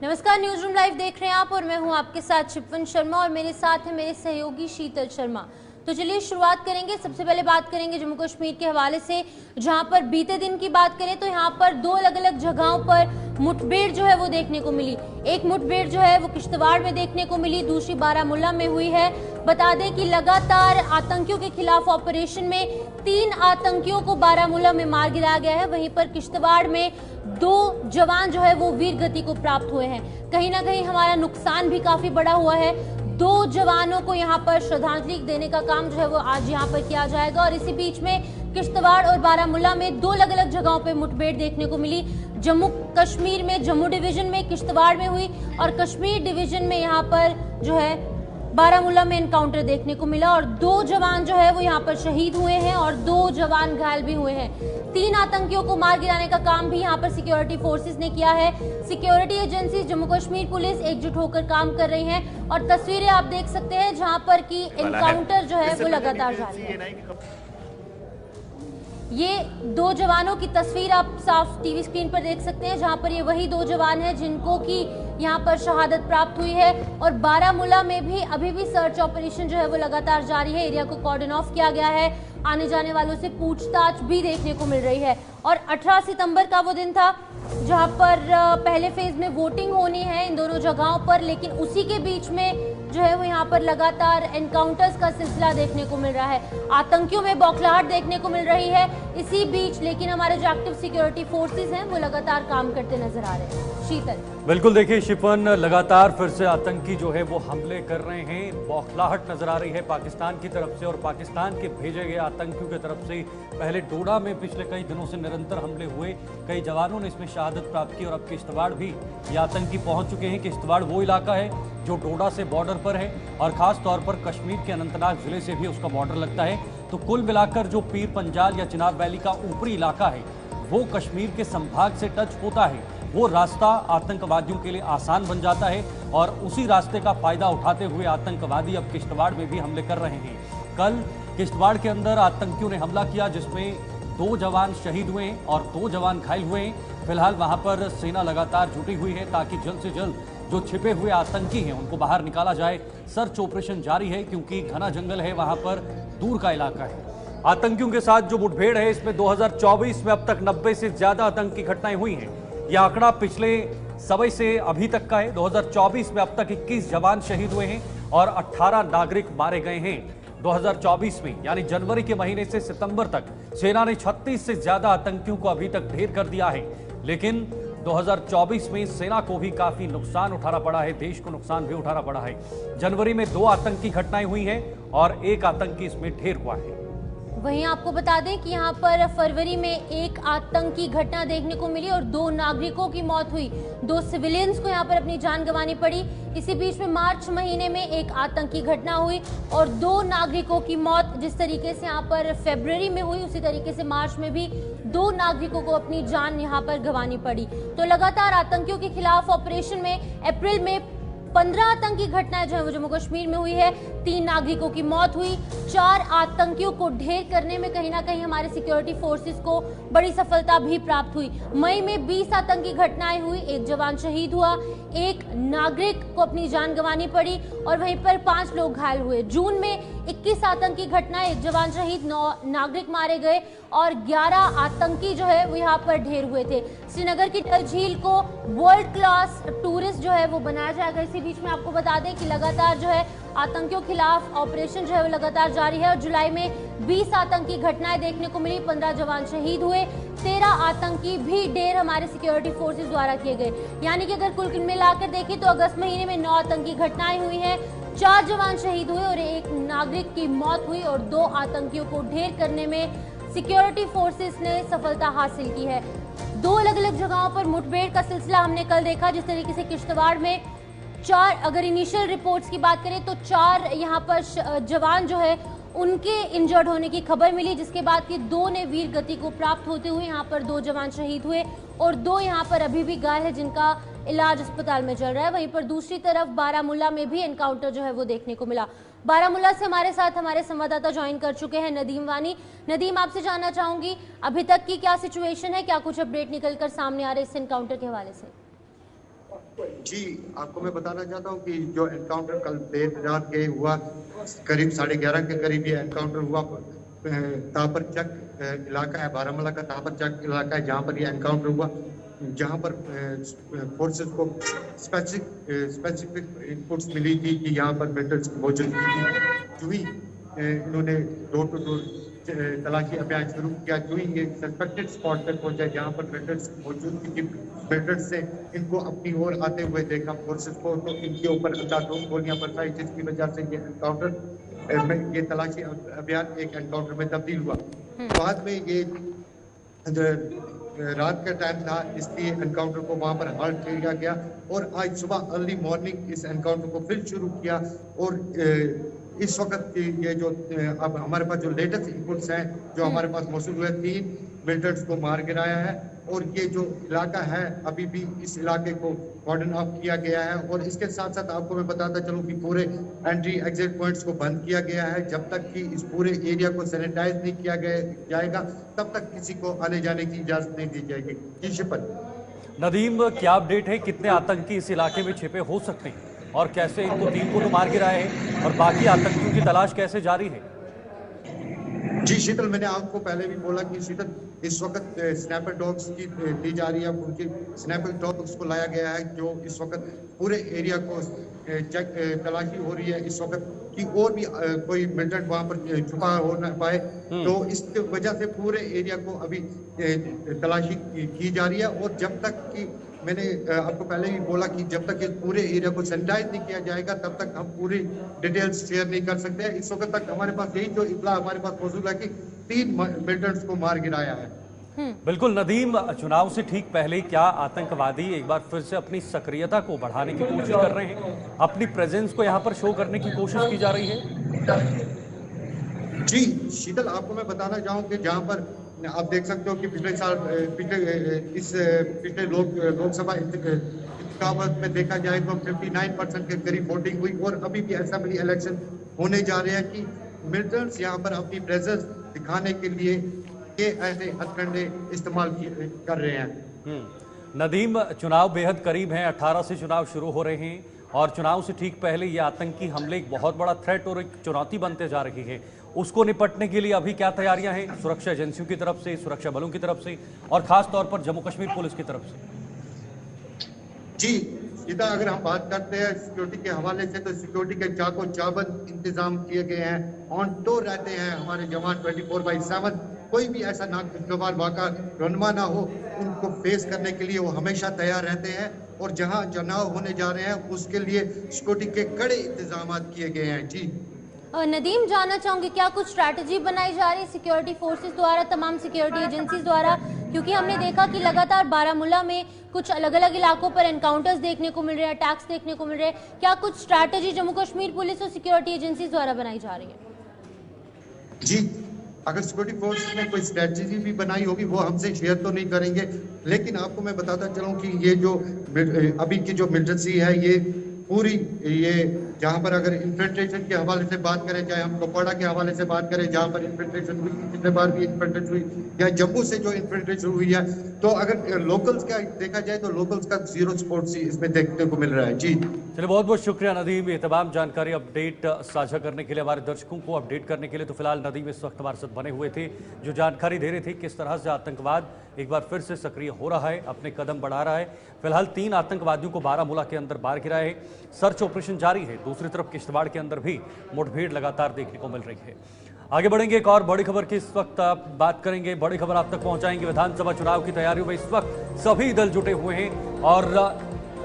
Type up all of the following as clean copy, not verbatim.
नमस्कार, news room live देख रहे हैं आप और मैं हूं आपके साथ शिपवन शर्मा और मेरे साथ है मेरे सहयोगी शीतल शर्मा। तो चलिए शुरुआत करेंगे। सबसे पहले बात करेंगे जम्मू कश्मीर के हवाले से, जहां पर बीते दिन की बात करें तो यहां पर दो अलग अलग जगहों पर मुठभेड़ जो है वो देखने को मिली। एक मुठभेड़ जो है वो किश्तवाड़ में देखने को मिली, दूसरी बारामूला में हुई है। बता दें कि लगातार आतंकियों के खिलाफ ऑपरेशन में 3 आतंकियों को बारामूला में मार गिराया गया है। वहीं पर किश्तवाड़ में 2 जवान जो है वो वीर गति को प्राप्त हुए हैं। कहीं ना कहीं हमारा नुकसान भी काफी बड़ा हुआ है। 2 जवानों को यहाँ पर श्रद्धांजलि देने का काम जो है वो आज यहाँ पर किया जाएगा। और इसी बीच में किश्तवाड़ और बारामूला में 2 अलग अलग जगहों पे मुठभेड़ देखने को मिली। जम्मू कश्मीर में जम्मू डिवीजन में किश्तवाड़ में हुई और कश्मीर डिवीजन में यहाँ पर जो है बारामूला में एनकाउंटर देखने को मिला और 2 जवान जो है वो यहाँ पर शहीद हुए हैं और 2 जवान घायल भी हुए हैं। 3 आतंकियों को मार गिराने का काम भी यहाँ पर सिक्योरिटी फोर्सेस ने किया है। Security agency Jammu Kashmir police एकजुट होकर काम कर रही हैं और तस्वीरें आप देख सकते हैं जहाँ पर की एनकाउंटर जो है वो लगातार जारी है। ये 2 जवानों की तस्वीर आप साफ टीवी स्क्रीन पर देख सकते हैं, जहां पर ये वही 2 जवान हैं जिनको की यहां पर शहादत प्राप्त हुई है। और बारामूला में भी अभी भी सर्च ऑपरेशन जो है वो लगातार जारी है। एरिया को कॉर्डन ऑफ किया गया है। आने जाने वालों से पूछताछ भी देखने को मिल रही है। और 18 सितंबर का वो दिन था जहां पर पहले फेज में वोटिंग होनी है इन दोनों जगहों पर, लेकिन उसी के बीच में जो है वो यहाँ पर लगातार एनकाउंटर्स का सिलसिला देखने को मिल रहा है। आतंकियों में बौखलाहट देखने को मिल रही है। इसी बीच लेकिन हमारे जो एक्टिव सिक्योरिटी फोर्सेस हैं वो लगातार काम करते नजर आ रहे हैं। शीतल, बिल्कुल देखिए शिफन, लगातार फिर से आतंकी जो है वो हमले कर रहे हैं। बौखलाहट नजर आ रही है पाकिस्तान की तरफ से और पाकिस्तान के भेजे गए आतंकियों की तरफ से। पहले डोडा में पिछले कई दिनों से निरंतर हमले हुए, कई जवानों ने इसमें शहादत प्राप्त की और अब किश्तवाड़ भी ये आतंकी पहुंच चुके हैं। किश्तवाड़ वो इलाका है जो डोडा से बॉर्डर पर है और खास तौर पर कश्मीर के अनंतनाग जिले से भी उसका बॉर्डर लगता है। तो कुल मिलाकर जो पीर पंजाल या चिनाब वैली का ऊपरी इलाका है वो कश्मीर के संभाग से टच होता है। वो रास्ता आतंकवादियों के लिए आसान बन जाता है और उसी रास्ते का फायदा उठाते हुए आतंकवादी अब किश्तवाड़ में भी हमले कर रहे हैं। कल किश्तवाड़ के अंदर आतंकियों ने हमला किया जिसमें 2 जवान शहीद हुए और 2 जवान घायल हुए हैं। फिलहाल वहां पर सेना लगातार जुटी हुई है ताकि जल्द से जल्द जो छिपे हुए आतंकी हैं उनको बाहर निकाला जाए। सर्च ऑपरेशन जारी है क्योंकि घना जंगल है, वहां पर दूर का इलाका है। आतंकियों के साथ जो मुठभेड़ है इसमें 2024 में अब तक 90 से ज्यादा आतंकी घटनाएं हुई हैं। यह आंकड़ा पिछले समय से अभी तक का है। 2024 में अब तक 21 जवान शहीद हुए हैं और 18 नागरिक मारे गए हैं। 2024 में यानी जनवरी के महीने से सितंबर तक सेना ने 36 से ज्यादा आतंकियों को अभी तक ढेर कर दिया है। लेकिन 2024 में सेना को भी काफी नुकसान उठाना पड़ा है, देश को नुकसान भी उठाना पड़ा है। जनवरी में 2 आतंकी घटनाएं हुई हैं और 1 आतंकी इसमें ढेर हुआ है। वहीं आपको बता दें कि यहाँ पर फरवरी में 1 आतंकी घटना देखने को मिली और 2 नागरिकों की मौत हुई। 2 सिविलियंस को यहाँ पर अपनी जान गंवानी पड़ी। इसी बीच में मार्च महीने में 1 आतंकी घटना हुई और 2 नागरिकों की मौत। जिस तरीके से यहाँ पर फरवरी में हुई उसी तरीके से मार्च में भी 2 नागरिकों को अपनी जान यहाँ पर गंवानी पड़ी। तो लगातार आतंकियों के खिलाफ ऑपरेशन में अप्रैल में 15 आतंकी घटनाएं जो है वो जम्मू कश्मीर में हुई है। 3 नागरिकों की मौत हुई। 4 आतंकियों को ढेर करने में कहीं ना कहीं हमारे सिक्योरिटी फोर्सेस को बड़ी सफलता भी प्राप्त हुई। मई में 20 आतंकी घटनाएं हुई, 1 जवान शहीद हुआ, 1 नागरिक को अपनी जान गंवानी पड़ी और वहीं पर 5 लोग घायल हुए। जून में 21 आतंकी घटनाएं, 1 जवान शहीद, 9 नागरिक मारे गए और 11 आतंकी जो है वो यहाँ पर ढेर हुए थे। श्रीनगर की डल झील को वर्ल्ड क्लास टूरिस्ट जो है वो बनाया जाएगा। इसी बीच में आपको बता दें कि लगातार जो है आतंकियों के खिलाफ ऑपरेशन जो है वो लगातार जारी है और जुलाई में 20 आतंकी घटनाएं देखने को मिली, 15 जवान शहीद हुए, 13 आतंकी भी ढेर हमारे सिक्योरिटी फोर्सेस द्वारा किए गए। यानी कि अगर कुल मिलाकर देखें तो अगस्त महीने में 9 आतंकी घटनाएं हुई हैं, 4 जवान शहीद हुए और 1 नागरिक की मौत हुई और 2 आतंकियों को ढेर करने में सिक्योरिटी फोर्सेस ने सफलता हासिल की है। 2 अलग अलग जगहों पर मुठभेड़ का सिलसिला हमने कल देखा। जिस तरीके से किश्तवाड़ में 4, अगर इनिशियल रिपोर्ट्स की बात करें तो 4 यहाँ पर जवान जो है उनके इंजर्ड होने की खबर मिली, जिसके बाद कि 2 ने वीर गति को प्राप्त होते हुए यहाँ पर 2 जवान शहीद हुए और 2 यहाँ पर अभी भी घायल है जिनका इलाज अस्पताल में चल रहा है। वहीं पर दूसरी तरफ बारामूला में भी एनकाउंटर जो है वो देखने को मिला। बारामूला से हमारे साथ हमारे संवाददाता ज्वाइन कर चुके हैं नदीम वानी। नदीम, आपसे जानना चाहूंगी अभी तक की क्या सिचुएशन है, क्या कुछ अपडेट निकलकर सामने आ रहे इस एनकाउंटर के हवाले से? जी, आपको मैं बताना चाहता हूँ कि जो एनकाउंटर कल देर रात के हुआ, करीब 11:30 के करीब ये एनकाउंटर हुआ। तापर चक इलाका है, बारामूला का तापर चक इलाका है, जहाँ पर ये एनकाउंटर हुआ, जहाँ पर फोर्सेस को स्पेसिफिक इनपुट्स मिली थी कि यहाँ पर मिलिटेंट्स की मौजूदगी थी। जो ही इन्होंने डोर टू डोर तलाशी अभियान शुरू किया, जो ही ये सस्पेक्टेड स्पॉट पर पहुंचा जहाँ पर मिलिटेंट्स की मौजूदगी थी, मिलिटेंट्स से इनको अपनी ओर आते हुए देखा फोर्सेस को, तो इनके ऊपर अंधाधुंध गोलियां बरसाई, जिसकी वजह से ये एनकाउंटर में ये तलाशी अभियान एक एनकाउंटर में तब्दील हुआ। बाद में ये रात का टाइम था, इसलिए एनकाउंटर को वहां पर हाल्ट किया गया और आज सुबह अर्ली मॉर्निंग इस एनकाउंटर को फिर शुरू किया। और इस वक्त ये जो अब हमारे पास जो लेटेस्ट इनपुट्स हैं जो हमारे पास मौजूद हुए, 3 मिलिटेंट्स को मार गिराया है और ये जो इलाका है अभी भी इस इलाके को कॉर्डन ऑफ किया गया है। और इसके साथ साथ आपको मैं बताता चलूं कि पूरे एंट्री एग्जिट पॉइंट्स को बंद किया गया है। जब तक कि इस पूरे एरिया को सैनिटाइज नहीं किया जाएगा तब तक किसी को आने जाने की इजाजत नहीं दी जाएगी। जी शिपन। नदीम, क्या अपडेट है, कितने आतंकी इस इलाके में छिपे हो सकते हैं और कैसे इनको 3 को तो मार गिराए हैं और बाकी आतंकियों की तलाश कैसे जारी है? जी शीतल, मैंने आपको पहले भी बोला कि शीतल इस वक्त स्नैपर डॉग्स की दी जा रही है, उनकी स्नैपर डॉग्स को लाया गया है जो इस वक्त पूरे एरिया को चेक तलाशी हो रही है इस वक्त कि और भी कोई मिलिटेंट वहां पर छुपा हो ना पाए। तो इस वजह से पूरे एरिया को अभी तलाशी की जा रही है। और जब तक कि मैंने आपको पहले भी बोला कि जब तक इस पूरे एरिया को सैनिटाइज नहीं किया जाएगा तब तक हम पूरी डिटेल्स शेयर नहीं कर सकते। इस वक्त तक हमारे पास यही जो इत्तला हमारे पास मौजूद है कि 3 मिलिटेंट्स को मार गिराया है। बिल्कुल नदीम, चुनाव से ठीक पहले ही क्या आतंकवादी एक बार फिर से अपनी सक्रियता को बढ़ाने की कोशिश कर रहे हैं, अपनी प्रेजेंस को यहाँ पर शो करने की कोशिश की जा रही है? जी शीतल, आपको मैं बताना चाहूँ कि जहाँ पर आप देख सकते हो कि पिछले लोकसभा इंतखाबात में देखा जाए तो 59% के करीब वोटिंग हुई और अभी भी असेंबली इलेक्शन होने जा रहे हैं कि मिलिटेंट्स यहाँ पर अपनी प्रेजेंस दिखाने के लिए ये ऐसे हथकंडे इस्तेमाल कर रहे हैं। नदीम, चुनाव बेहद करीब हैं, 18 से चुनाव शुरू हो रहे हैं और चुनाव से ठीक पहले ये आतंकी हमले एक बहुत बड़ा थ्रेट और एक चुनौती बनते जा रही है। उसको निपटने के लिए अभी क्या तैयारियां हैं सुरक्षा एजेंसियों की तरफ से, सुरक्षा बलों की तरफ से और खास तौर पर जम्मू कश्मीर पुलिस की तरफ से? जी सीधा अगर हम बात करते हैं सिक्योरिटी के हवाले से तो सिक्योरिटी के चाको चाबंद इंतजाम किए गए हैं। ऑन टूर रहते हैं हमारे जवान 24/7। कोई भी ऐसा नागवार वाक़ा रनमा ना हो, उनको फेस करने के लिए वो हमेशा तैयार रहते हैं। और जहां चुनाव होने जा रहे हैं उसके लिए सिक्योरिटी के कड़े इंतजाम किए गए हैं। जी नदीम, जानना चाहूंगी क्या कुछ स्ट्रैटेजी बनाई जा रही है सिक्योरिटी फोर्सेस द्वारा, तमाम सिक्योरिटी एजेंसीज द्वारा? क्योंकि हमने देखा कि लगातार बारामूला में कुछ अलग अलग इलाकों पर एनकाउंटर्स देखने को मिल रहे हैं, अटैक्स देखने को मिल रहे हैं। क्या कुछ स्ट्रैटेजी जम्मू कश्मीर पुलिस और सिक्योरिटी एजेंसीज द्वारा बनाई जा रही है? जी, अगर सिक्योरिटी फोर्स ने कोई स्ट्रेटजी भी बनाई होगी वो हमसे शेयर तो नहीं करेंगे, लेकिन आपको मैं बताता चलूं कि ये जो अभी की जो मिलिटेंसी है ये पूरी ये जहां पर अगर इन्फिल्ट्रेशन के हवाले से बात करें, चाहे हम कुपवाड़ा के हवाले से बात करें जहां पर इन्फिल्ट्रेशन हुई, पिछले बार भी इन्फिल्ट्रेशन हुई, या जम्मू से जो इन्फिल्ट्रेशन हुई है, तो अगर लोकल्स का देखा जाए तो लोकल्स का जीरो सपोर्ट सी इसमें देखने को मिल रहा है। जी चलिए, बहुत बहुत शुक्रिया नदीम, ये तमाम जानकारी अपडेट साझा करने के लिए, हमारे दर्शकों को अपडेट करने के लिए। तो फिलहाल नदीम इस वक्त हमारे साथ बने हुए थे, जो जानकारी दे रहे थे किस तरह से आतंकवाद एक बार फिर से सक्रिय हो रहा है, अपने कदम बढ़ा रहा है। फिलहाल 3 आतंकवादियों को बारामूला के अंदर मार गिराया है, सर्च ऑपरेशन जारी है। दूसरी तरफ किश्तवाड़ के अंदर भी मुठभेड़ लगातार देखने को मिल रही है। आगे बढ़ेंगे, एक और बड़ी खबर की इस वक्त आप बात करेंगे, बड़ी खबर आप तक पहुंचाएंगे। विधानसभा चुनाव की तैयारियों में इस वक्त सभी दल जुटे हुए हैं और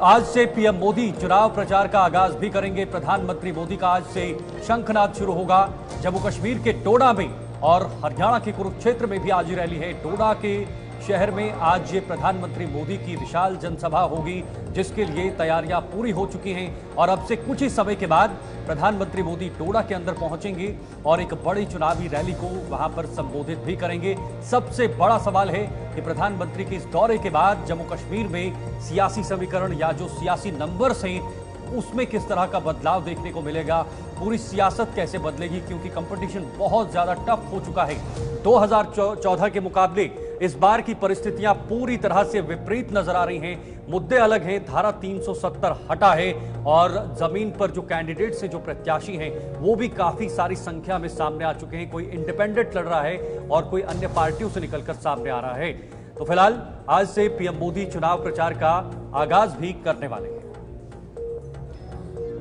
आज से पीएम मोदी चुनाव प्रचार का आगाज भी करेंगे। प्रधानमंत्री मोदी का आज से शंखनाद शुरू होगा जम्मू कश्मीर के डोडा में और हरियाणा के कुरुक्षेत्र में भी आज रैली है। डोडा के शहर में आज ये प्रधानमंत्री मोदी की विशाल जनसभा होगी, जिसके लिए तैयारियां पूरी हो चुकी हैं और अब से कुछ ही समय के बाद प्रधानमंत्री मोदी डोडा के अंदर पहुंचेंगे और एक बड़ी चुनावी रैली को वहां पर संबोधित भी करेंगे। सबसे बड़ा सवाल है कि प्रधानमंत्री के इस दौरे के बाद जम्मू कश्मीर में सियासी समीकरण या जो सियासी नंबर्स हैं उसमें किस तरह का बदलाव देखने को मिलेगा, पूरी सियासत कैसे बदलेगी, क्योंकि कंपटीशन बहुत ज्यादा टफ हो चुका है। 2014 के मुकाबले इस बार की परिस्थितियां पूरी तरह से विपरीत नजर आ रही हैं। मुद्दे अलग हैं, धारा 370 हटा है और जमीन पर जो कैंडिडेट से जो प्रत्याशी हैं वो भी काफी सारी संख्या में सामने आ चुके हैं। कोई इंडिपेंडेंट लड़ रहा है और कोई अन्य पार्टियों से निकलकर सामने आ रहा है। तो फिलहाल आज से पीएम मोदी चुनाव प्रचार का आगाज भी करने वाले हैं।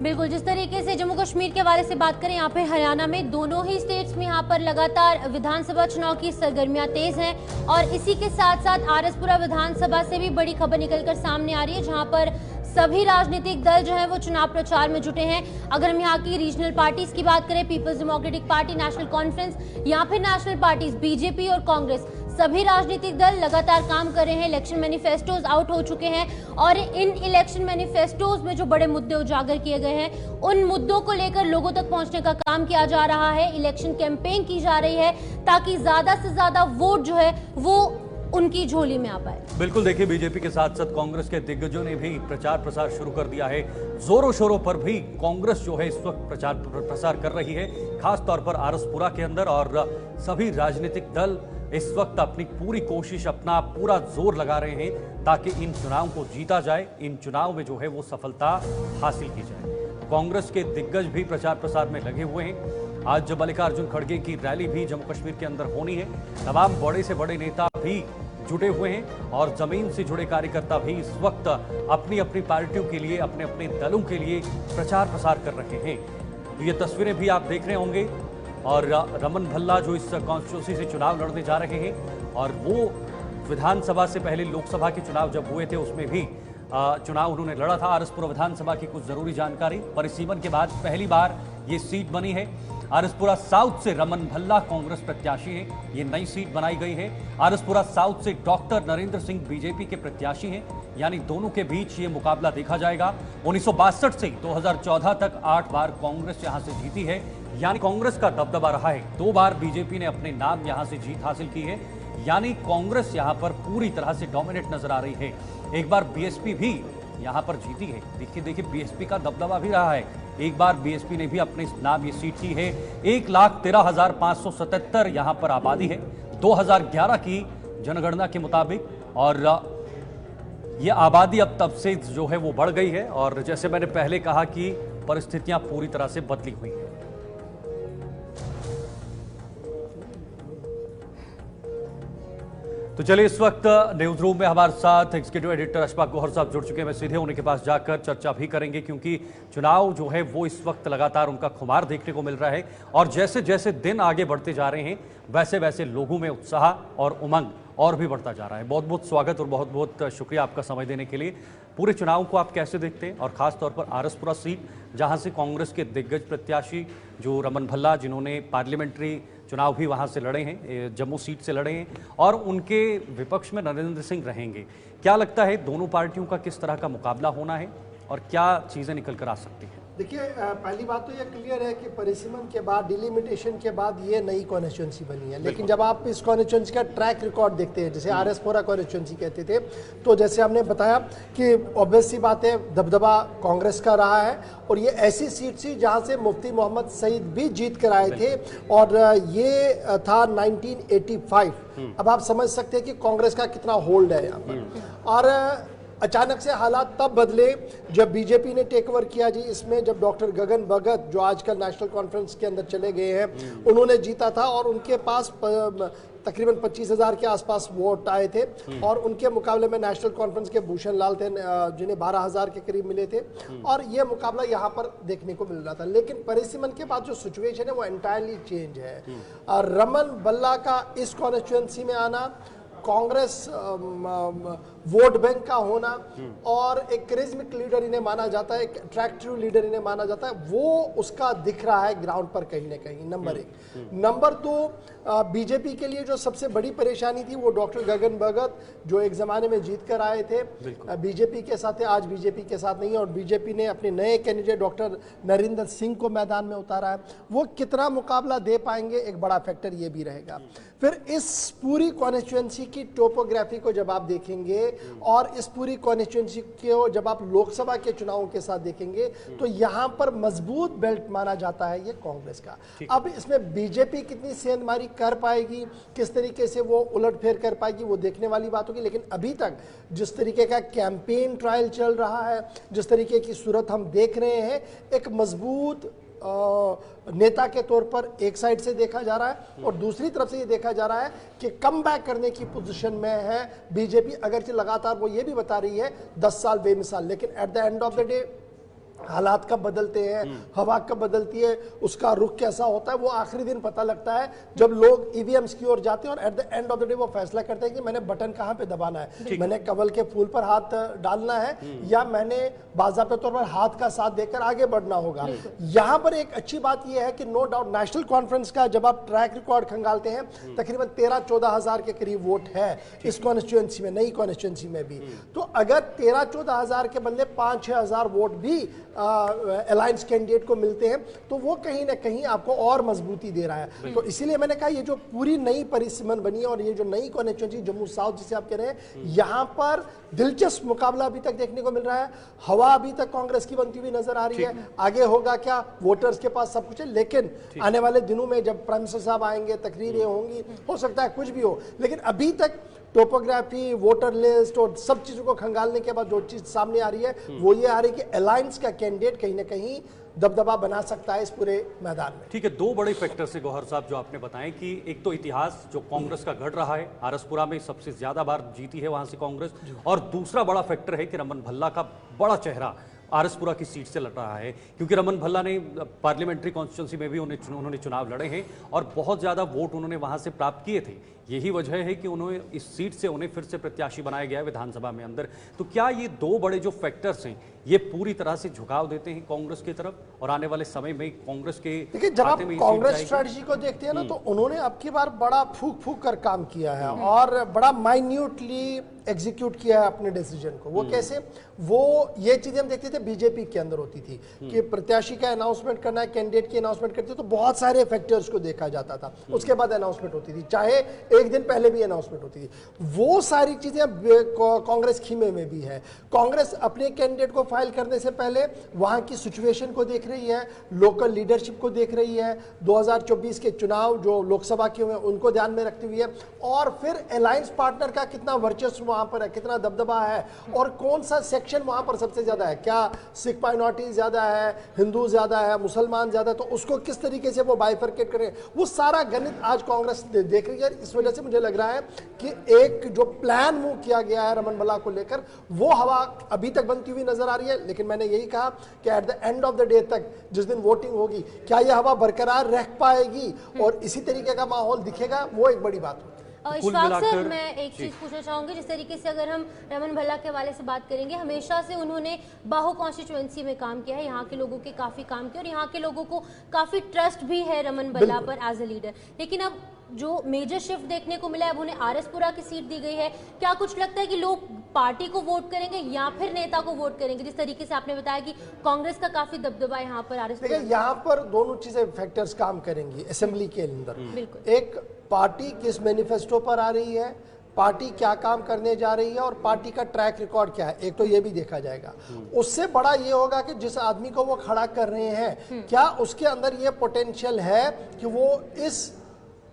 बिल्कुल, जिस तरीके से जम्मू कश्मीर के हवाले से बात करें, यहाँ पे हरियाणा में दोनों ही स्टेट्स में यहाँ पर लगातार विधानसभा चुनाव की सरगर्मियां तेज हैं और इसी के साथ साथ आरएसपुरा विधानसभा से भी बड़ी खबर निकलकर सामने आ रही है, जहाँ पर सभी राजनीतिक दल जो है वो चुनाव प्रचार में जुटे हैं। अगर हम यहाँ की रीजनल पार्टीज की बात करें, peoples democratic party, national conference या फिर नेशनल पार्टीज बीजेपी और कांग्रेस, सभी राजनीतिक दल लगातार काम कर रहे हैं। इलेक्शन मैनिफेस्टोज आउट हो चुके हैं और इन इलेक्शन मैनिफेस्टोज में जो बड़े मुद्दे उजागर किए गए हैं उन मुद्दों को लेकर लोगों तक पहुंचने का काम किया जा रहा है। इलेक्शन कैंपेन की जा रही है ताकि ज्यादा से ज्यादा वोट जो है वो उनकी झोली में आ पाए। बिल्कुल, देखिए बीजेपी के साथ साथ कांग्रेस के दिग्गजों ने भी प्रचार प्रसार शुरू कर दिया है। जोरों शोरों पर भी कांग्रेस जो है इस वक्त प्रचार प्रसार कर रही है, खास तौर पर आरएसपुरा के अंदर। और सभी राजनीतिक दल इस वक्त अपनी पूरी कोशिश, अपना पूरा जोर लगा रहे हैं ताकि इन चुनाव को जीता जाए, इन चुनाव में जो है वो सफलता हासिल की जाए। कांग्रेस के दिग्गज भी प्रचार प्रसार में लगे हुए हैं। आज जब मल्लिकार्जुन खड़गे की रैली भी जम्मू कश्मीर के अंदर होनी है, तमाम बड़े से बड़े नेता भी जुटे हुए हैं और जमीन से जुड़े कार्यकर्ता भी इस वक्त अपनी अपनी पार्टियों के लिए, अपने अपने दलों के लिए प्रचार प्रसार कर रहे हैं। तो ये तस्वीरें भी आप देख रहे होंगे। और रमन भल्ला जो इस कॉन्स्टिट्यूंसी से चुनाव लड़ने जा रहे हैं और वो विधानसभा से पहले लोकसभा के चुनाव जब हुए थे उसमें भी चुनाव उन्होंने लड़ा था। आरएसपुरा विधानसभा की कुछ जरूरी जानकारी, परिसीमन के बाद पहली बार ये सीट बनी है। आरएसपुरा साउथ से रमन भल्ला कांग्रेस प्रत्याशी हैं, ये नई सीट बनाई गई है। आरएसपुरा साउथ से डॉक्टर नरेंद्र सिंह बीजेपी के प्रत्याशी हैं, यानी दोनों के बीच ये मुकाबला देखा जाएगा। 1962 से 2014 तक 8 बार कांग्रेस यहां से जीती है, यानी कांग्रेस का दबदबा रहा है। 2 बार बीजेपी ने अपने नाम यहां से जीत हासिल की है, यानी कांग्रेस यहां पर पूरी तरह से डोमिनेट नजर आ रही है। एक बार बीएसपी भी यहां पर जीती है। देखिए बीएसपी का दबदबा भी रहा है। एक बार बीएसपी ने भी अपने नाम ये सीट की है। 1,13,577 यहां पर आबादी है 2011 की जनगणना के मुताबिक। और ये आबादी अब तब से जो है वो बढ़ गई है और जैसे मैंने पहले कहा कि परिस्थितियां पूरी तरह से बदली हुई हैं। तो चलिए, इस वक्त न्यूज रूम में हमारे साथ एग्जीक्यूटिव एडिटर अशफाक गौहर साहब जुड़ चुके हैं। मैं सीधे उनके पास जाकर चर्चा भी करेंगे क्योंकि चुनाव जो है वो इस वक्त लगातार उनका खुमार देखने को मिल रहा है और जैसे जैसे दिन आगे बढ़ते जा रहे हैं वैसे वैसे लोगों में उत्साह और उमंग और भी बढ़ता जा रहा है। बहुत बहुत स्वागत और बहुत बहुत शुक्रिया आपका समय देने के लिए। पूरे चुनाव को आप कैसे देखते हैं और खास तौर पर आरएसपुरा सीट जहां से कांग्रेस के दिग्गज प्रत्याशी जो रमन भल्ला, जिन्होंने पार्लियामेंट्री चुनाव भी वहां से लड़े हैं, जम्मू सीट से लड़े हैं और उनके विपक्ष में नरेंद्र सिंह रहेंगे, क्या लगता है दोनों पार्टियों का किस तरह का मुकाबला होना है और क्या चीजें निकल कर आ सकती हैं? देखिए, पहली बात तो ये क्लियर है कि परिसीमन के बाद, डिलिमिटेशन के बाद ये नई कॉन्स्टिट्यूंसी बनी है। लेकिन जब आप इस कॉन्स्टिट्यूंसी का ट्रैक रिकॉर्ड देखते हैं, जैसे आरएसपुरा कॉन्स्टिट्यूंसी कहते थे, तो जैसे हमने बताया कि ऑब्वियस सी बात है दबदबा कांग्रेस का रहा है और ये ऐसी सीट थी जहां से मुफ्ती मोहम्मद सईद भी जीत कर आए थे और ये था 1985। अब आप समझ सकते हैं कि कांग्रेस का कितना होल्ड है यहाँ पर। और अचानक से हालात तब बदले जब बीजेपी ने टेक ओवर किया जी। इसमें जब डॉक्टर गगन भगत, जो आजकल नेशनल कॉन्फ्रेंस के अंदर चले गए हैं, उन्होंने जीता था और उनके पास तकरीबन 25,000 के आसपास वोट आए थे और उनके मुकाबले में नेशनल कॉन्फ्रेंस के भूषण लाल थे जिन्हें 12,000 के करीब मिले थे और ये मुकाबला यहाँ पर देखने को मिल रहा था। लेकिन परिसीमन के बाद जो सिचुएशन है वो एंटायरली चेंज है। और रमन भल्ला का इस कॉन्स्टिट्यूंसी में आना, कांग्रेस वोट बैंक का होना और एक करिश्मिक लीडर इन्हें माना जाता है, एक अट्रैक्टिव लीडर इन्हें माना जाता है, वो उसका दिख रहा है ग्राउंड पर कहीं ना कहीं। नंबर 1। नंबर 2, बीजेपी के लिए जो सबसे बड़ी परेशानी थी वो डॉक्टर गगन भगत, जो एक जमाने में जीत कर आए थे, बीजेपी के साथ है, आज बीजेपी के साथ नहीं है और बीजेपी ने अपने नए कैंडिडेट डॉक्टर नरेंद्र सिंह को मैदान में उतारा है। वो कितना मुकाबला दे पाएंगे, एक बड़ा फैक्टर ये भी रहेगा। फिर इस पूरी कॉन्स्टिट्यूएंसी की टोपोग्राफी को जब आप देखेंगे और इस पूरी कॉन्स्टिट्यूएंसी को जब आप लोकसभा के चुनावों के साथ देखेंगे तो यहां पर मजबूत बेल्ट माना जाता है ये कांग्रेस का। अब इसमें बीजेपी कितनी सेंधमारी कर पाएगी, किस तरीके से वो उलटफेर कर पाएगी, वो देखने वाली बात होगी। लेकिन अभी तक जिस तरीके का कैंपेन ट्रायल चल रहा है, जिस तरीके की सूरत हम देख रहे हैं, एक मजबूत नेता के तौर पर एक साइड से देखा जा रहा है और दूसरी तरफ से ये देखा जा रहा है कि कम बैक करने की पोजीशन में है बीजेपी। अगरचे लगातार वो ये भी बता रही है 10 साल बेमिसाल, लेकिन at the end of the day हालात कब बदलते हैं, हवा कब बदलती है, उसका रुख कैसा होता है, वो आखिरी दिन पता लगता है जब लोग ईवीएम्स की ओर जाते हैं और at the end of the day वो फैसला करते हैं कि मैंने बटन कहां पे दबाना है, मैंने कमल के फूल पर हाथ डालना है या मैंने बाज़ाब्ते तौर पर हाथ का साथ देकर आगे बढ़ना होगा। यहां पर एक अच्छी बात यह है कि नो डाउट नेशनल कॉन्फ्रेंस का जब आप ट्रैक रिकॉर्ड खंगालते हैं तकरीबन 13-14 हजार के करीब वोट है इस कॉन्स्टिट्यूएंसी में, नई कॉन्स्टिट्यूएंसी में भी। तो अगर 13-14 हजार के बदले 5-6 हजार वोट भी अलायंस कैंडिडेट को मिलते हैं तो वो कहीं ना कहीं आपको और मजबूती दे रहा है। तो इसीलिए मैंने कहा ये जो पूरी नई परिसीमन बनी है और ये जो नई कॉन्स्टिट्यूएंसी जम्मू साउथ जिसे आप कह रहे हैं, यहाँ पर दिलचस्प मुकाबला अभी तक देखने को मिल रहा है। हवा अभी तक कांग्रेस की बनती हुई नजर आ रही है, आगे होगा क्या, वोटर्स के पास सब कुछ है। लेकिन आने वाले दिनों में जब प्राइम मिनिस्टर साहब आएंगे, तकरीरें होंगी, हो सकता है कुछ भी हो, लेकिन अभी तक टोपोग्राफी, वोटर लिस्ट और सब चीजों को खंगालने के बाद जो चीज सामने आ रही है वो ये आ रही है कि अलायंस का कैंडिडेट कहीं ना कहीं दबदबा बना सकता है इस पूरे मैदान में। ठीक है, दो बड़े फैक्टर से गौहर साहब जो आपने बताएं कि एक तो इतिहास जो कांग्रेस का घट रहा है, आरसपुरा में सबसे ज्यादा बार जीती है वहां से कांग्रेस, और दूसरा बड़ा फैक्टर है कि रमन भल्ला का बड़ा चेहरा आरसपुरा की सीट से लड़ रहा है, क्योंकि रमन भल्ला ने पार्लियामेंट्री कॉन्स्टिट्यूंसी में भी उन्होंने चुनाव लड़े हैं और बहुत ज़्यादा वोट उन्होंने वहां से प्राप्त किए थे। यही वजह है कि उन्होंने इस सीट से उन्हें फिर से प्रत्याशी बनाया गया है विधानसभा में अंदर। तो क्या ये दो बड़े जो फैक्टर्स हैं ये पूरी तरह से झुकाव देते हैं कांग्रेस की तरफ, और आने वाले समय में कांग्रेस के देखिए जब आप कांग्रेस स्ट्रेटजी को देखते हैं ना तो उन्होंने अब की बार बड़ा फूक फूक कर काम किया है और बड़ा माइन्यूटली एग्जीक्यूट किया है अपने डिसीजन को। वो कैसे, वो ये चीजें हम देखते थे बीजेपी के अंदर होती थी कि प्रत्याशी का अनाउंसमेंट करना है, कैंडिडेट की अनाउंसमेंट करते तो बहुत सारे फैक्टर्स को देखा जाता था, उसके बाद अनाउंसमेंट होती थी, चाहे एक दिन पहले भी अनाउंसमेंट होती थी। वो सारी चीजें कांग्रेस खीमे में भी है। कांग्रेस अपने कैंडिडेट को फाइल करने से पहले वहां की सिचुएशन को देख रही है, लोकल लीडरशिप को देख रही है, 2024 के चुनाव जो लोकसभा के हुए उनको ध्यान में रखती हुई है, और फिर अलायंस पार्टनर का कितना वर्चस्व वहां पर है, कितना दबदबा है और कौन सा सेक्शन वहां पर सबसे ज्यादा है, क्या सिख माइनॉरिटी ज्यादा है, हिंदू ज्यादा है, मुसलमान ज्यादा, तो उसको किस तरीके से वो बाइफरकेट करें, वो सारा गणित आज कांग्रेस देख रही है। इस वजह से मुझे लग रहा है कि एक जो प्लान मूव किया गया है रमन भल्ला को लेकर वो हवा अभी तक बनती हुई नजर आ रही है। लेकिन मैंने यही कहा कि at the end of the day तक जिस दिन वोटिंग होगी क्या यह हवा बरकरार रह पाएगी और इसी तरीके का माहौल दिखेगा, वो एक बड़ी बात होगी। इशफाक सर, मैं एक चीज पूछना चाहूंगी, जिस तरीके से अगर हम रमन भल्ला के हवाले से बात करेंगे, हमेशा से उन्होंने बाहु कॉन्स्टिट्यूएंसी में काम किया है, यहाँ के लोगों के काफी काम किया और यहाँ के लोगों को काफी ट्रस्ट भी है रमन भल्ला पर एज ए लीडर। लेकिन अब जो मेजर शिफ्ट देखने को मिला है, अब उन्हें आरएसपुरा की सीट दी गई है, क्या कुछ लगता है कि लोग पार्टी को वोट करेंगे या फिर नेता को वोट करेंगे? जिस तरीके से आपने बताया कि कांग्रेस का काफी दबदबा यहाँ पर आरएसपुरा, यहाँ पर दोनों चीजें फैक्टर्स काम करेंगी असेंबली के अंदर। एक पार्टी किस मैनिफेस्टो पर आ रही है, पार्टी क्या काम करने जा रही है और पार्टी का ट्रैक रिकॉर्ड क्या है, एक तो ये भी देखा जाएगा। उससे बड़ा ये होगा कि जिस आदमी को वो खड़ा कर रहे हैं क्या उसके अंदर ये पोटेंशियल है कि वो इस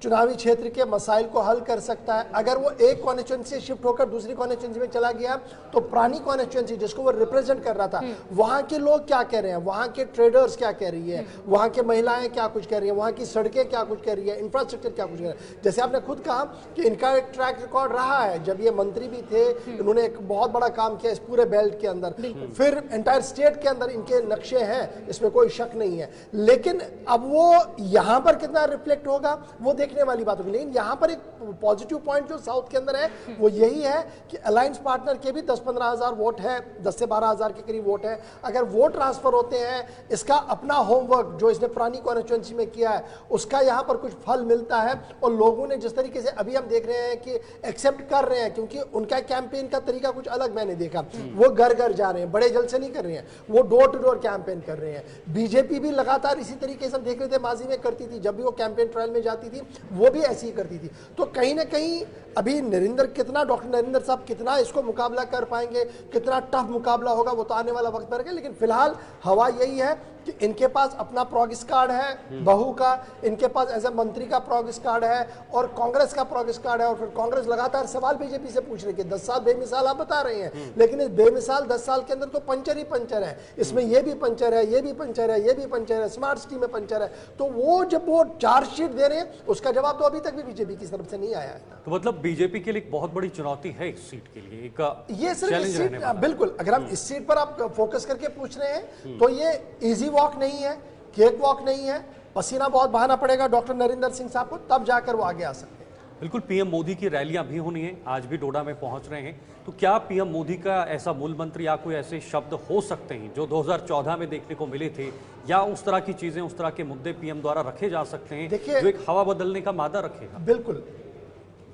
चुनावी क्षेत्र के मसाइल को हल कर सकता है। अगर वो एक कॉन्स्टिट्यूएंसी से शिफ्ट होकर दूसरी कॉन्स्टिट्यूएंसी में चला गया तो पुरानी कॉन्स्टिट्यूएंसी जिसको वो रिप्रेजेंट कर रहा था, वहां के लोग क्या कह रहे हैं, वहां के ट्रेडर्स क्या कह रही है, वहां के महिलाएं क्या कुछ कह रही है, वहां की सड़कें क्या कुछ कह रही है, इंफ्रास्ट्रक्चर क्या कुछ कह रहा है। जैसे आपने खुद कहा कि इनका एक ट्रैक रिकॉर्ड रहा है, जब ये मंत्री भी थे इन्होंने एक बहुत बड़ा काम किया इस पूरे बेल्ट के अंदर, फिर एंटायर स्टेट के अंदर इनके नक्शे हैं, इसमें कोई शक नहीं है। लेकिन अब वो यहां पर कितना रिफ्लेक्ट होगा वो देखने वाली बात होगी। लेकिन यहां पर एक पॉजिटिव पॉइंट जो साउथ के अंदर है वो यही है कि अलायंस पार्टनर के भी 10-15 हजार वोट है, 10 से 12 हजार के करीब वोट है। अगर वोट ट्रांसफर होते हैं, इसका अपना होमवर्क जो इसने पुरानी कॉन्स्टिट्यूएंसी में किया है उसका यहां पर कुछ फल मिलता है और लोगों ने जिस तरीके से अभी हम देख रहे हैं कि एक्सेप्ट कर रहे हैं, क्योंकि उनका कैंपेन का तरीका कुछ अलग मैंने देखा, वो घर घर जा रहे हैं, बड़े जलसे नहीं कर रहे हैं, वो डोर टू डोर कैंपेन कर रहे हैं। बीजेपी भी लगातार इसी तरीके से हम देख रहे थे माजी में करती थी, जब भी वो कैंपेन ट्रायल में जाती थी वो भी ऐसी ही करती थी। तो कहीं ना कहीं अभी डॉक्टर नरेंद्र साहब कितना इसको मुकाबला कर पाएंगे, कितना टफ मुकाबला होगा, वो तो आने वाला वक्त पर है। लेकिन फिलहाल हवा यही है कि इनके पास अपना प्रोग्रेस कार्ड है बहू का, इनके पास एज ए मंत्री का प्रोग्रेस कार्ड है और कांग्रेस का प्रोग्रेस कार्ड है। और फिर कांग्रेस लगातार सवाल बीजेपी से पूछ रही है कि 10 साल बेमिसाल आप बता रहे हैं, लेकिन इस बेमिसाल 10 साल के अंदर तो पंचर ही पंचर है, इसमें ये भी पंचर है, ये भी पंचर है, ये भी पंचर है, स्मार्ट सिटी में पंचर है। तो वो जब वो चार्जशीट दे रहे हैं उसका जवाब तो अभी तक भी बीजेपी की तरफ से नहीं आया है। तो मतलब बीजेपी के लिए एक बहुत बड़ी चुनौती है इस सीट के लिए, एक ये सिर्फ इस सीट, बिल्कुल अगर हम इस सीट पर आप फोकस करके पूछ रहे हैं तो ये इजी वॉक नहीं है, केक वॉक नहीं है, पसीना बहुत बहाना पड़ेगा डॉक्टर नरेंद्र सिंह साहब को, तब जाकर वो आगे आ सकते हैं। बिल्कुल, पीएम मोदी की रैलियां भी होनी है, आज भी डोडा में पहुंच रहे हैं। तो क्या पीएम मोदी का ऐसा मूल मंत्र या कोई ऐसे शब्द हो सकते हैं जो 2014 में देखने को मिले थे, या उस तरह की चीजें, उस तरह के मुद्दे पीएम द्वारा रखे जा सकते हैं जो एक हवा बदलने का मादा रखेगा? बिल्कुल,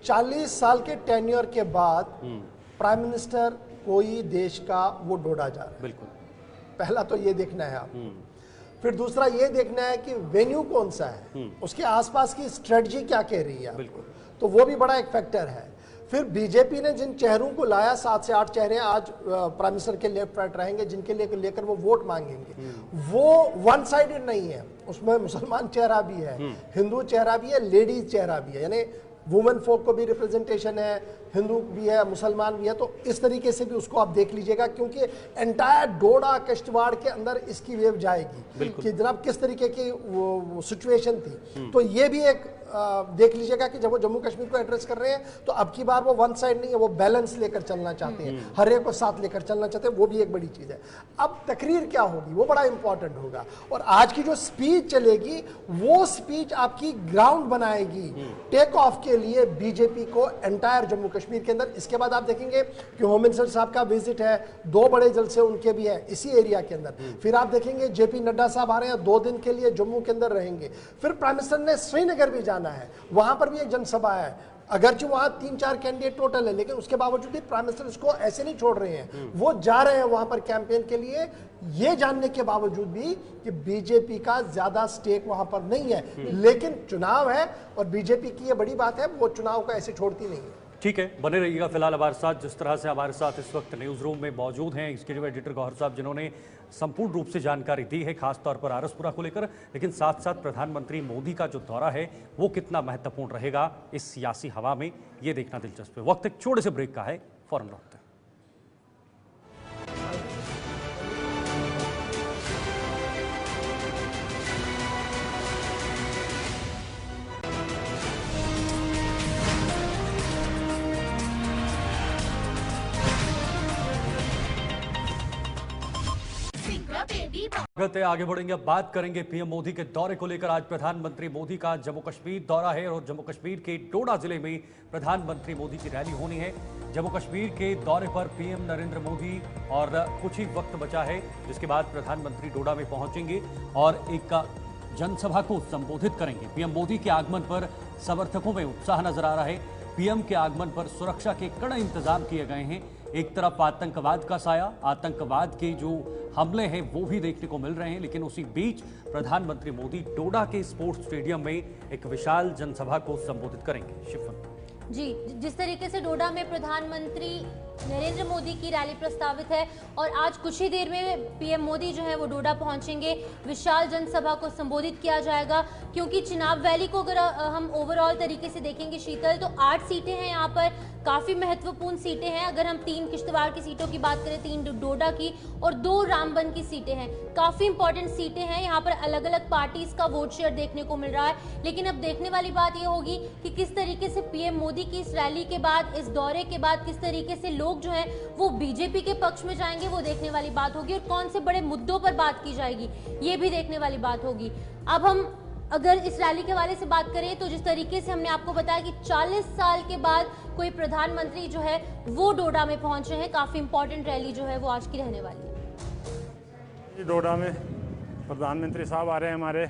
40 साल के टेन्योर के बाद प्राइम मिनिस्टर कोई देश का वो डोडा जा रहा है। बिल्कुल, पहला तो ये देखना है आप, फिर दूसरा ये देखना है कि वेन्यू कौन सा है, उसके आसपास की स्ट्रेटजी क्या कह रही है। बिल्कुल, तो वो भी बड़ा एक फैक्टर है। फिर बीजेपी ने जिन चेहरों को लाया, 7 से 8 चेहरे आज प्राइम मिनिस्टर के लेफ्ट राइट रहेंगे, जिनके लिए लेकर वो वोट मांगेंगे, वो वन साइडेड नहीं है। उसमें मुसलमान चेहरा भी है, हिंदू चेहरा भी है, लेडीज चेहरा भी है, यानी वुमेन फोक को भी रिप्रेजेंटेशन है, हिंदू भी है, मुसलमान भी है। तो इस तरीके से भी उसको आप देख लीजिएगा, क्योंकि एंटायर डोडा किश्तवाड़ के अंदर इसकी वेव जाएगी कि जनाब किस तरीके की वो सिचुएशन थी। तो ये भी एक देख लीजिएगा कि जब वो जम्मू कश्मीर को एड्रेस कर रहे हैं तो अब की बार वो वन साइड नहीं है, वो बैलेंस लेकर चलना चाहते हैं, हर एक को साथ लेकर चलना चाहते हैं। वो भी एक बड़ी चीज है। अब तकरीर क्या होगी वो बड़ा इंपॉर्टेंट होगा, और आज की जो स्पीच चलेगी वो स्पीच आपकी ग्राउंड बनाएगी टेक ऑफ के लिए बीजेपी को एंटायर जम्मू कश्मीर के अंदर। इसके बाद आप देखेंगे कि होम मिनिस्टर साहब का विजिट है, 2 बड़े जलसे उनके भी है इसी एरिया के अंदर। फिर आप देखेंगे जेपी नड्डा साहब आ रहे हैं, 2 दिन के लिए जम्मू के अंदर रहेंगे। फिर प्राइम मिनिस्टर ने श्रीनगर भी जाना है, वहां पर भी एक जनसभा है। अगरचे वहां 3-4 कैंडिडेट टोटल है, लेकिन उसके बावजूद भी प्राइम मिनिस्टर इसको ऐसे नहीं छोड़ रहे हैं, वो जा रहे हैं वहां पर कैंपेन के लिए, ये जानने के बावजूद भी कि बीजेपी का ज्यादा स्टेक वहां पर नहीं है। लेकिन चुनाव है और बीजेपी की ये बड़ी बात है, वो चुनाव को ऐसे छोड़ती नहीं है। ठीक है, बने रहिएगा फिलहाल हमारे साथ। जिस तरह से हमारे साथ इस वक्त न्यूज़ रूम में मौजूद हैं एग्जीक्यूटिव एडिटर गौहर साहब, जिन्होंने संपूर्ण रूप से जानकारी दी है खासतौर पर आरएसपुरा को लेकर, लेकिन साथ साथ प्रधानमंत्री मोदी का जो दौरा है वो कितना महत्वपूर्ण रहेगा इस सियासी हवा में, ये देखना दिलचस्प है। वक्त एक छोटे से ब्रेक का है, फौरन लौटते हैं। स्वागत है, आगे बढ़ेंगे। अब बात करेंगे पीएम मोदी के दौरे को लेकर। आज प्रधानमंत्री मोदी का जम्मू कश्मीर दौरा है और जम्मू कश्मीर के डोडा जिले में प्रधानमंत्री मोदी की रैली होनी है। जम्मू कश्मीर के दौरे पर पीएम नरेंद्र मोदी और कुछ ही वक्त बचा है, जिसके बाद प्रधानमंत्री डोडा में पहुंचेंगे और एक जनसभा को संबोधित करेंगे। पीएम मोदी के आगमन पर समर्थकों में उत्साह नजर आ रहा है। पीएम के आगमन पर सुरक्षा के कड़े इंतजाम किए गए हैं। एक तरफ आतंकवाद का साया, आतंकवाद के जो हमले हैं वो भी देखने को मिल रहे हैं, लेकिन उसी बीच प्रधानमंत्री मोदी डोडा के स्पोर्ट्स स्टेडियम में एक विशाल जनसभा को संबोधित करेंगे। शिफन जी, जिस तरीके से डोडा में प्रधानमंत्री नरेंद्र मोदी की रैली प्रस्तावित है और आज कुछ ही देर में पीएम मोदी जो है वो डोडा पहुंचेंगे, विशाल जनसभा को संबोधित किया जाएगा। क्योंकि चिनाब वैली को अगर हम ओवरऑल तरीके से देखेंगे शीतल, तो 8 सीटें हैं यहाँ पर, काफ़ी महत्वपूर्ण सीटें हैं। अगर हम 3 किश्तवाड़ की सीटों की बात करें, 3 डोडा की और 2 रामबन की सीटें हैं, काफ़ी इंपॉर्टेंट सीटें हैं। यहाँ पर अलग अलग पार्टीज का वोट शेयर देखने को मिल रहा है। लेकिन अब देखने वाली बात यह होगी कि किस तरीके से पीएम मोदी की इस रैली के बाद, इस दौरे के बाद किस तरीके से लोग जो हैं वो बीजेपी के पक्ष में जाएंगे, वो देखने वाली बात होगी। और कौन से बड़े मुद्दों पर बात की जाएगी, ये भी देखने वाली बात होगी। अब हम अगर इस रैली के हवाले से बात करें तो जिस तरीके से हमने आपको बताया कि 40 साल के बाद कोई प्रधानमंत्री जो है वो डोडा में पहुंच रहे हैं, काफी इंपॉर्टेंट रैली जो है वो आज की रहने वाली है। डोडा में प्रधानमंत्री साहब आ रहे हैं हमारे,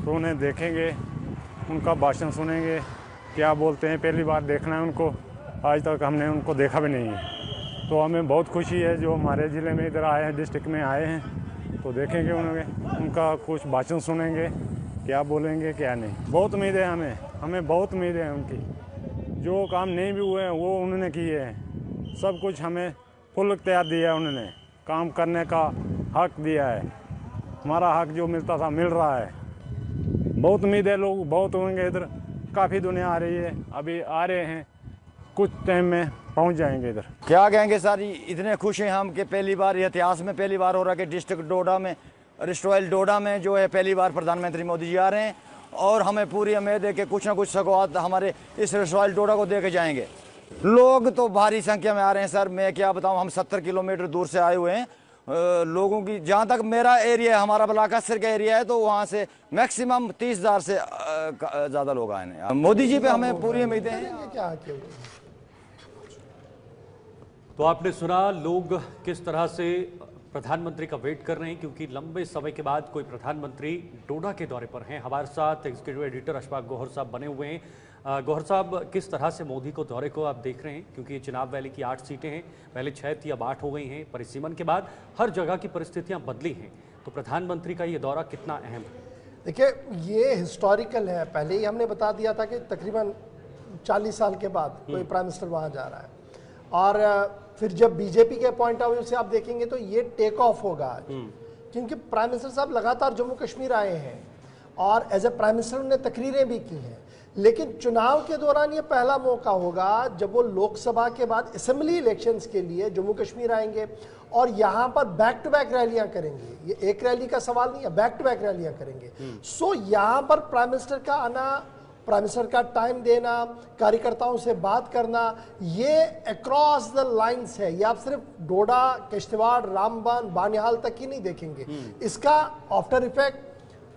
तो उन्हें देखेंगे, उनका भाषण सुनेंगे, क्या बोलते हैं। पहली बार देखना है उनको, आज तक हमने उनको देखा भी नहीं है। तो हमें बहुत खुशी है जो हमारे ज़िले में इधर आए हैं, डिस्ट्रिक्ट में आए हैं, तो देखेंगे उनका कुछ भाषण सुनेंगे, क्या बोलेंगे क्या नहीं। बहुत उम्मीद है हमें, हमें बहुत उम्मीदें हैं उनकी। जो काम नहीं भी हुए हैं वो उन्होंने किए हैं। सब कुछ हमें फुल इख्तियार दिया है, उन्होंने काम करने का हक दिया है। हमारा हक जो मिलता था मिल रहा है। बहुत उम्मीद है, लोग बहुत होंगे इधर, काफ़ी दुनिया आ रही है, अभी आ रहे हैं, कुछ टाइम में पहुंच जाएंगे इधर। क्या कहेंगे सर, इतने खुश हैं हम कि पहली बार इतिहास में पहली बार हो रहा है कि डिस्ट्रिक्ट डोडा में, रॉयल डोडा में जो है पहली बार प्रधानमंत्री मोदी जी आ रहे हैं। और हमें पूरी उम्मीद है कि कुछ ना कुछ सौगात हमारे इस रॉयल डोडा को दे के जाएंगे। लोग तो भारी संख्या में आ रहे हैं सर, मैं क्या बताऊं, हम 70 किलोमीटर दूर से आए हुए हैं। लोगों की, जहाँ तक मेरा एरिया है, हमारा बलाकासर का एरिया है, तो वहाँ से मैक्सिमम 30,000 से ज़्यादा लोग आए हैं। मोदी जी पे हमें पूरी उम्मीदें हैं। तो आपने सुना लोग किस तरह से प्रधानमंत्री का वेट कर रहे हैं, क्योंकि लंबे समय के बाद कोई प्रधानमंत्री डोडा के दौरे पर हैं। हमारे साथ एग्जीक्यूटिव एडिटर अशफाक गौहर साहब बने हुए हैं। गौहर साहब, किस तरह से मोदी को दौरे को आप देख रहे हैं, क्योंकि चिनाब वैली की 8 सीटें हैं, पहले 6 थी, अब 8 हो गई हैं। परिसीमन के बाद हर जगह की परिस्थितियां बदली हैं, तो प्रधानमंत्री का ये दौरा कितना अहम है? देखिए, ये हिस्टोरिकल है। पहले ही हमने बता दिया था कि तकरीबन 40 साल के बाद कोई प्राइम मिनिस्टर वहाँ जा रहा है। और फिर जब बीजेपी के पॉइंट ऑफ व्यू से आप देखेंगे तो ये टेक ऑफ होगा आज, क्योंकि प्राइम मिनिस्टर साहब लगातार जम्मू कश्मीर आए हैं और एज ए प्राइम मिनिस्टर उन्होंने तकरीरें भी की हैं। लेकिन चुनाव के दौरान ये पहला मौका होगा जब वो लोकसभा के बाद असेंबली इलेक्शंस के लिए जम्मू कश्मीर आएंगे और यहाँ पर बैक टू बैक रैलियां करेंगे। ये एक रैली का सवाल नहीं है, बैक टू बैक रैलियां करेंगे। सो यहाँ पर प्राइम मिनिस्टर का आना, प्राइम मिनिस्टर का टाइम देना, कार्यकर्ताओं से बात करना, ये अक्रॉस द लाइंस है। ये आप सिर्फ डोडा, किश्तवाड़, रामबन, बानिहाल तक ही नहीं देखेंगे। इसका आफ्टर इफेक्ट,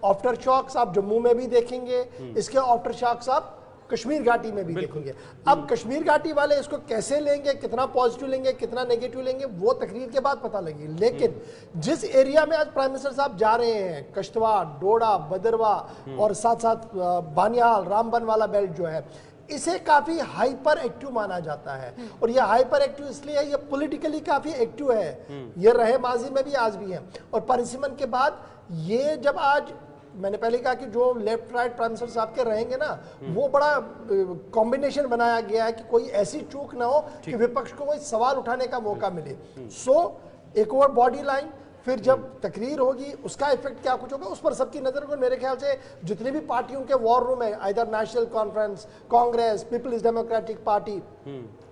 आफ्टर शॉक्स आप जम्मू में भी देखेंगे, इसके आफ्टर शॉक्स आप कश्मीर घाटी में भी देखेंगे। अब कश्मीर घाटी वाले इसको कैसे लेंगे, कितना पॉजिटिव लेंगे, कितना नेगेटिव लेंगे, वो तकरीर के बाद पता लगेगी। लेकिन जिस एरिया में आज प्राइम मिनिस्टर साहब जा रहे हैं, किश्तवाड़, डोडा, भदरवा और साथ साथ बानिहाल, रामबन वाला बेल्ट जो है, इसे काफी हाइपर एक्टिव माना जाता है। और ये हाइपर एक्टिव इसलिए है, ये पॉलिटिकली काफी एक्टिव है। ये रहे माजी में भी, आज भी है। और परिसीमन के बाद ये जब आज मैंने पहले कहा कि जो लेफ्ट राइट प्राइम मिनिस्टर साहब के रहेंगे ना, वो बड़ा कॉम्बिनेशन बनाया गया है कि कोई ऐसी चूक ना हो कि विपक्ष को कोई सवाल उठाने का मौका मिले। सो एक और बॉडी लाइन, फिर जब तकरीर होगी उसका इफेक्ट क्या कुछ होगा उस पर सबकी नजर को। मेरे ख्याल से जितने भी पार्टियों के वॉर रूम है, either national conference, Congress, peoples democratic party,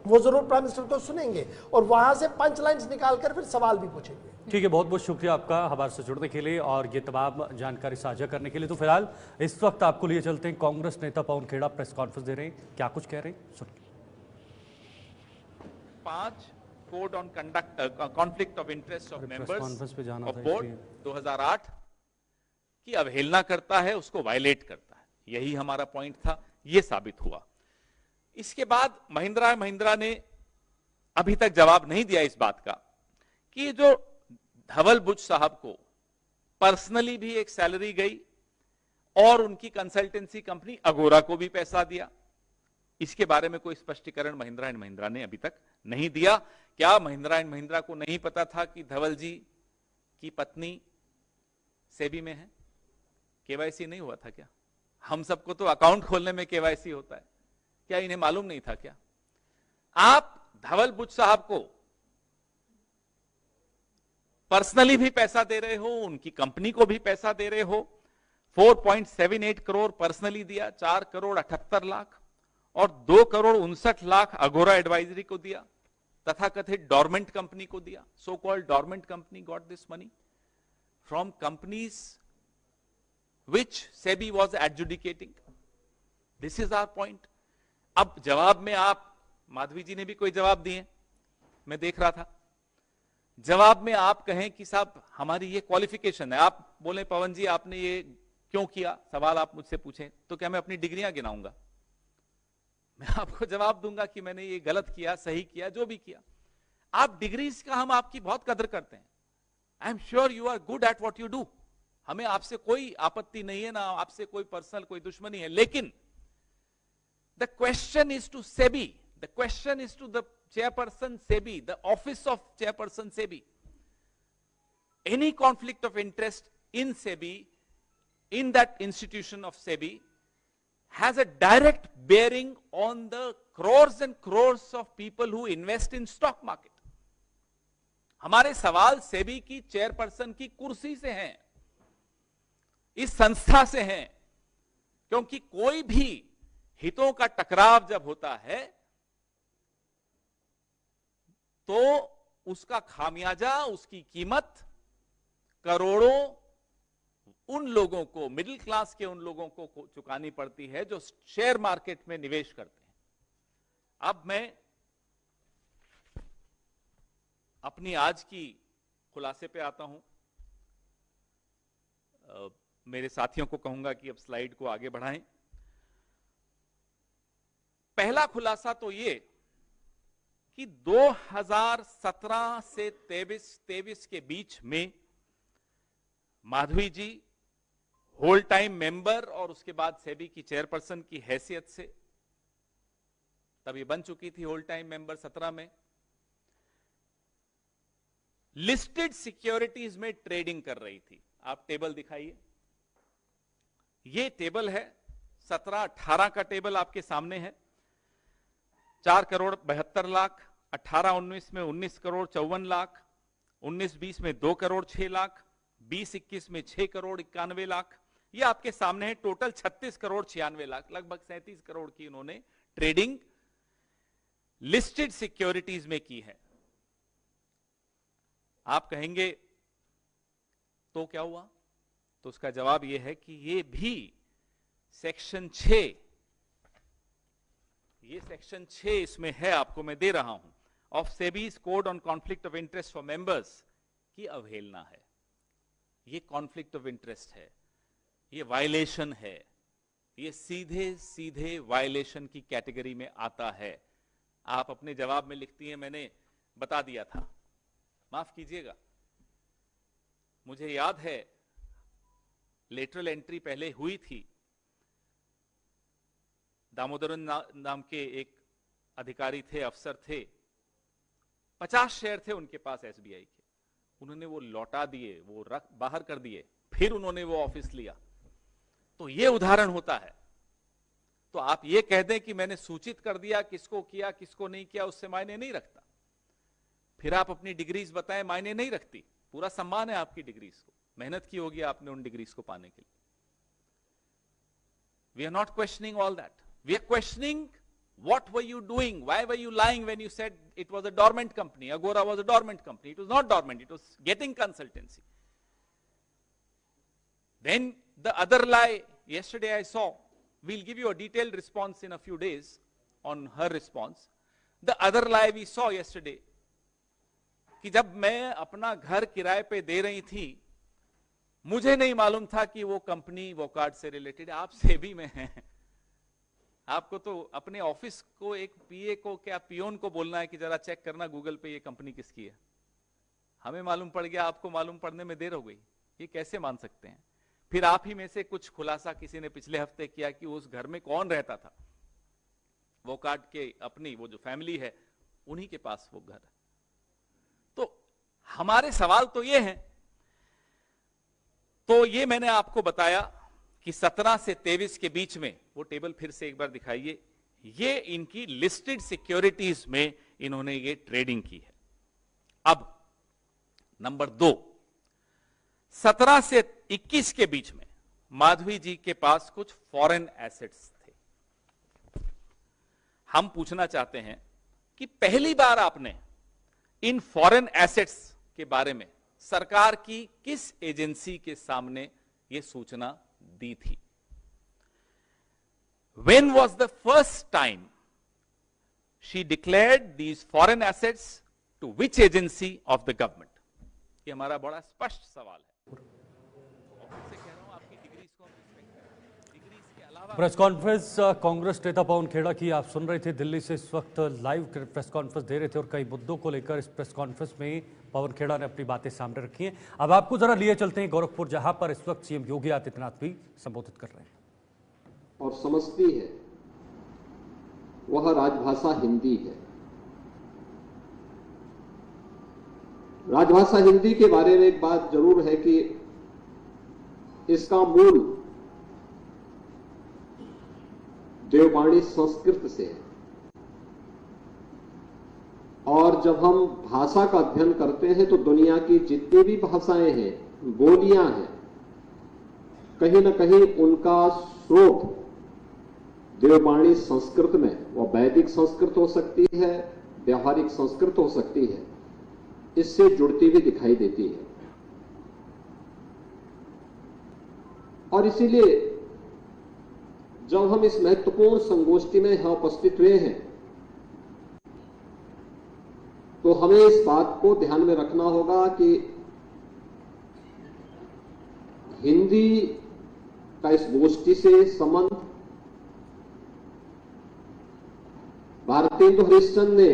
वो जरूर प्राइम मिनिस्टर को सुनेंगे और वहां से पंच लाइन्स निकालकर फिर सवाल भी पूछेंगे। ठीक है, बहुत बहुत शुक्रिया आपका हमारे से जुड़ने के लिए और ये तमाम जानकारी साझा करने के लिए। तो फिलहाल इस वक्त आपको लिए चलते हैं, कांग्रेस नेता पवन खेड़ा प्रेस कॉन्फ्रेंस दे रहे हैं, क्या कुछ कह रहे हैं सुनिए। 5 code on conduct conflict of interest of members of board 2008 की अवहेलना करता है, उसको वायलेट करता है। यही हमारा पॉइंट था, ये साबित हुआ। इसके बाद महिंद्रा महिंद्रा ने अभी तक जवाब नहीं दिया इस बात का कि जो धवल बुच साहब को पर्सनली भी एक सैलरी गई और उनकी कंसल्टेंसी कंपनी अगोरा को भी पैसा दिया, इसके बारे में कोई स्पष्टीकरण महिंद्रा एंड महिंद्रा ने अभी तक नहीं दिया। क्या महिंद्रा एंड महिंद्रा को नहीं पता था कि धवल जी की पत्नी सेबी में है? केवाईसी नहीं हुआ था क्या? हम सबको तो अकाउंट खोलने में केवाईसी होता है, क्या इन्हें मालूम नहीं था क्या? आप धवल बुच साहब को पर्सनली भी पैसा दे रहे हो, उनकी कंपनी को भी पैसा दे रहे हो। 4.78 करोड़ पर्सनली दिया, 4 करोड़ 78 लाख और 2 करोड़ 59 लाख अगोरा एडवाइजरी को दिया, तथा कथित डॉर्मेंट कंपनी को दिया। So called dormant company got this money from companies which SEBI was adjudicating. This is our point. अब जवाब में आप, माधवी जी ने भी कोई जवाब दिए, मैं देख रहा था, जवाब में आप कहें कि साहब हमारी ये क्वालिफिकेशन है। आप बोले पवन जी आपने ये क्यों किया, सवाल आप मुझसे पूछें तो क्या मैं अपनी डिग्रियां गिनाऊंगा? मैं आपको जवाब दूंगा कि मैंने ये गलत किया, सही किया, जो भी किया। आप डिग्रीज का, हम आपकी बहुत कदर करते हैं। I am sure you are good at what you do, हमें आपसे कोई आपत्ति नहीं है, ना आपसे कोई पर्सनल कोई दुश्मनी है। लेकिन the question is to SEBI, the question is to the chairperson SEBI, the office of chairperson SEBI. Any conflict of interest in SEBI, in that institution of SEBI, has a direct bearing on the crores and crores of people who invest in stock market. हमारे सवाल सेबी की chairperson की कुर्सी से हैं, इस संस्था से हैं, क्योंकि कोई भी हितों का टकराव जब होता है तो उसका खामियाजा, उसकी कीमत करोड़ों उन लोगों को, मिडिल क्लास के उन लोगों को चुकानी पड़ती है जो शेयर मार्केट में निवेश करते हैं। अब मैं अपनी आज की खुलासे पे आता हूं। मेरे साथियों को कहूंगा कि अब स्लाइड को आगे बढ़ाएं। पहला खुलासा तो ये कि 2017 से 23 के बीच में माधवी जी होल टाइम मेंबर और उसके बाद सेबी की चेयरपर्सन की हैसियत से, तब ये बन चुकी थी होल टाइम मेंबर 17 में, लिस्टेड सिक्योरिटीज में ट्रेडिंग कर रही थी। आप टेबल दिखाइए, ये टेबल है 17-18 का टेबल आपके सामने है। 4 करोड़ 72 लाख, 18-19 में 19 करोड़ 54 लाख, 19-20 में 2 करोड़ 6 लाख, 20-21 में 6 करोड़ 91 लाख। ये आपके सामने है। टोटल 36 करोड़ 96 लाख, लगभग 37 करोड़ की इन्होंने ट्रेडिंग लिस्टेड सिक्योरिटीज में की है। आप कहेंगे तो क्या हुआ? तो उसका जवाब यह है कि ये भी सेक्शन 6, ये सेक्शन 6 इसमें है, आपको मैं दे रहा हूं, of SEBI's code on conflict of interest for members की अवहेलना है। ये कॉन्फ्लिक्ट ऑफ इंटरेस्ट है, ये वायलेशन है, ये सीधे सीधे वायलेशन की कैटेगरी में आता है। आप अपने जवाब में लिखती हैं मैंने बता दिया था, माफ कीजिएगा, मुझे याद है लेटरल एंट्री पहले हुई थी। दामोदरन नाम के एक अधिकारी थे, अफसर थे, 50 शेयर थे उनके पास एसबीआई के, उन्होंने वो लौटा दिए, वो बाहर कर दिए, फिर उन्होंने वो ऑफिस लिया। तो ये उदाहरण होता है। तो आप ये कह दें कि मैंने सूचित कर दिया, किसको किया किसको नहीं किया, उससे मायने नहीं रखता। फिर आप अपनी डिग्रीज बताएं, मायने नहीं रखती। पूरा सम्मान है आपकी डिग्रीज को, मेहनत की होगी आपने उन डिग्रीज को पाने के लिए। We are not questioning all that, we are questioning what were you doing, why were you lying when you said it was a dormant company, Agora was a dormant company. It was not dormant, it was getting consultancy. Then the other lie yesterday I saw, we'll give you a detailed response in a few days on her response. The other lie we saw yesterday कि जब मैं अपना घर किराए पे दे रही थी, मुझे नहीं मालूम था कि वो कंपनी वोकार्ड से रिलेटेड। आप सेबी में हैं, आपको तो अपने ऑफिस को, एक पीए को, क्या पियोन को बोलना है कि जरा चेक करना गूगल पे ये कंपनी किसकी है। हमें मालूम पड़ गया, आपको मालूम पड़ने में देर हो गई। ये कैसे मान सकते हैं? फिर आप ही में से कुछ खुलासा किसी ने पिछले हफ्ते किया कि उस घर में कौन रहता था। वोकार्ड के अपनी वो जो फैमिली है, उन्हीं के पास वो घर है। तो हमारे सवाल तो ये हैं। तो ये मैंने आपको बताया कि 17 से 23 के बीच में, वो टेबल फिर से एक बार दिखाइए, ये इनकी लिस्टेड सिक्योरिटीज में इन्होंने ये ट्रेडिंग की है। अब नंबर 2, 17 से 21 के बीच में माधवी जी के पास कुछ फॉरेन एसेट्स थे। हम पूछना चाहते हैं कि पहली बार आपने इन फॉरेन एसेट्स के बारे में सरकार की किस एजेंसी के सामने यह सूचना दी थी? When was the first time she declared these foreign assets to which agency of the government? ये हमारा बड़ा स्पष्ट सवाल है। प्रेस कॉन्फ्रेंस कांग्रेस नेता पवन खेड़ा की आप सुन रहे थे। दिल्ली से इस वक्त लाइव प्रेस कॉन्फ्रेंस दे रहे थे और कई मुद्दों को लेकर इस प्रेस कॉन्फ्रेंस में पवन खेड़ा ने अपनी बातें सामने रखी हैं। अब आपको जरा लिए चलते हैं गोरखपुर, जहां पर इस वक्त सीएम योगी आदित्यनाथ भी संबोधित कर रहे हैं। और समझती है वह राजभाषा हिंदी है। राजभाषा हिंदी के बारे में एक बात जरूर है कि इसका मूल देववाणी संस्कृत से है। और जब हम भाषा का अध्ययन करते हैं तो दुनिया की जितनी भी भाषाएं हैं, बोलियां हैं, कहीं ना कहीं उनका स्रोत देववाणी संस्कृत में, वह वैदिक संस्कृत हो सकती है, व्यवहारिक संस्कृत हो सकती है, इससे जुड़ती हुई दिखाई देती है। और इसीलिए जब हम इस महत्वपूर्ण संगोष्ठी में यहां उपस्थित हुए हैं तो हमें इस बात को ध्यान में रखना होगा कि हिंदी का इस गोष्ठी से संबंध भारतेंदु हरिश्चंद्र ने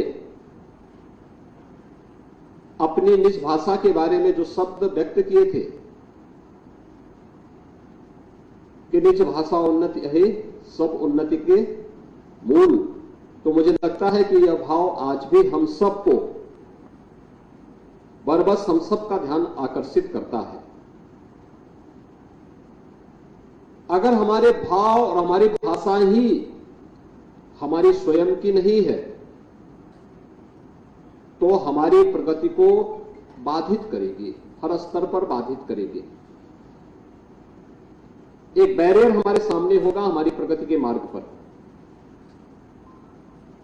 अपनी निज भाषा के बारे में जो शब्द व्यक्त किए थे कि निज भाषा उन्नति है सब उन्नति के मूल, तो मुझे लगता है कि यह भाव आज भी हम सबको बरबस हम सब का ध्यान आकर्षित करता है। अगर हमारे भाव और हमारी भाषा ही हमारी स्वयं की नहीं है तो हमारी प्रगति को बाधित करेगी, हर स्तर पर बाधित करेगी। एक बैरियर हमारे सामने होगा हमारी प्रगति के मार्ग पर,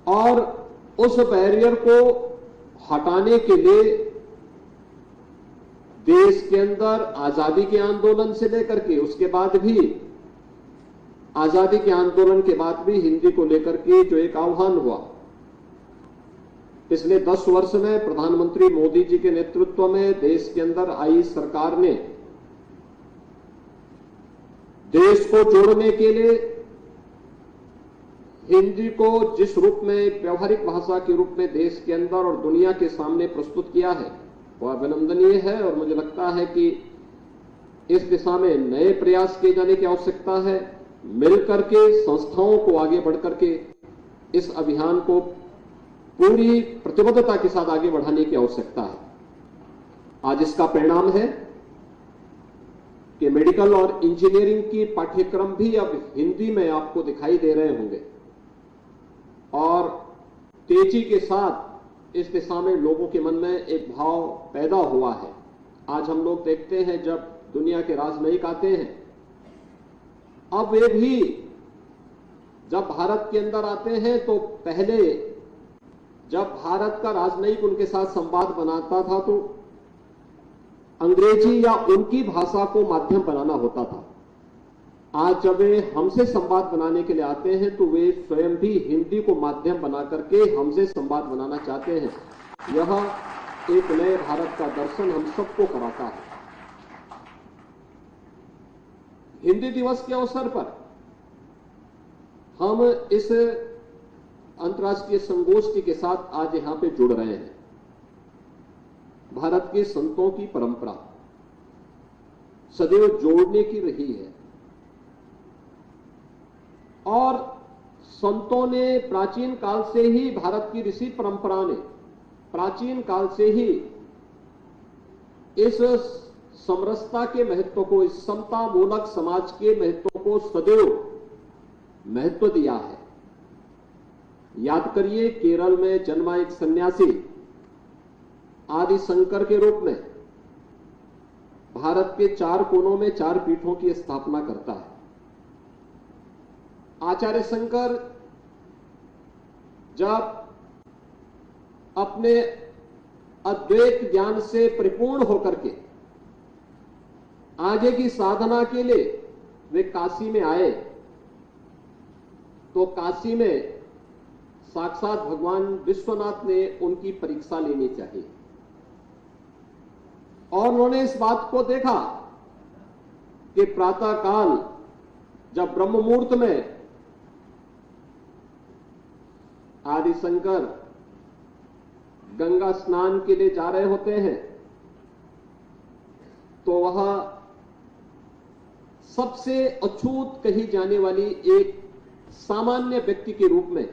और उस बैरियर को हटाने के लिए देश के अंदर आजादी के आंदोलन से लेकर के उसके बाद भी, आजादी के आंदोलन के बाद भी हिंदी को लेकर के जो एक आह्वान हुआ, पिछले 10 वर्ष में प्रधानमंत्री मोदी जी के नेतृत्व में देश के अंदर आई सरकार ने देश को जोड़ने के लिए हिंदी को जिस रूप में एक व्यवहारिक भाषा के रूप में देश के अंदर और दुनिया के सामने प्रस्तुत किया है वह अभिनंदनीय है। और मुझे लगता है कि इस दिशा में नए प्रयास किए जाने की आवश्यकता है। मिलकर के संस्थाओं को आगे बढ़कर के इस अभियान को पूरी प्रतिबद्धता के साथ आगे बढ़ाने की आवश्यकता है। आज इसका परिणाम है कि मेडिकल और इंजीनियरिंग की पाठ्यक्रम भी अब हिंदी में आपको दिखाई दे रहे होंगे और तेजी के साथ इस दिशा में लोगों के मन में एक भाव पैदा हुआ है। आज हम लोग देखते हैं जब दुनिया के राजनयिक आते हैं, अब वे भी जब भारत के अंदर आते हैं तो पहले जब भारत का राजनयिक उनके साथ संवाद बनाता था तो अंग्रेजी या उनकी भाषा को माध्यम बनाना होता था। आज जब वे हमसे संवाद बनाने के लिए आते हैं तो वे स्वयं भी हिंदी को माध्यम बना करके हमसे संवाद बनाना चाहते हैं। यह एक नए भारत का दर्शन हम सबको कराता है। हिंदी दिवस के अवसर पर हम इस अंतर्राष्ट्रीय संगोष्ठी के साथ आज यहां पे जुड़ रहे हैं। भारत के संतों की परंपरा सदैव जोड़ने की रही है और संतों ने प्राचीन काल से ही, भारत की ऋषि परंपरा ने प्राचीन काल से ही इस समरसता के महत्व को, इस समता मूलक समाज के महत्व को सदैव महत्व दिया है। याद करिए, केरल में जन्मा एक सन्यासी आदि शंकर के रूप में भारत के 4 कोनों में 4 पीठों की स्थापना करता है। आचार्य शंकर जब अपने अद्वैत ज्ञान से परिपूर्ण होकर के आगे की साधना के लिए वे काशी में आए तो काशी में साक्षात भगवान विश्वनाथ ने उनकी परीक्षा लेनी चाहिए और उन्होंने इस बात को देखा कि प्रातः काल जब ब्रह्म मुहूर्त में आदि शंकर गंगा स्नान के लिए जा रहे होते हैं तो वह सबसे अछूत कही जाने वाली एक सामान्य व्यक्ति के रूप में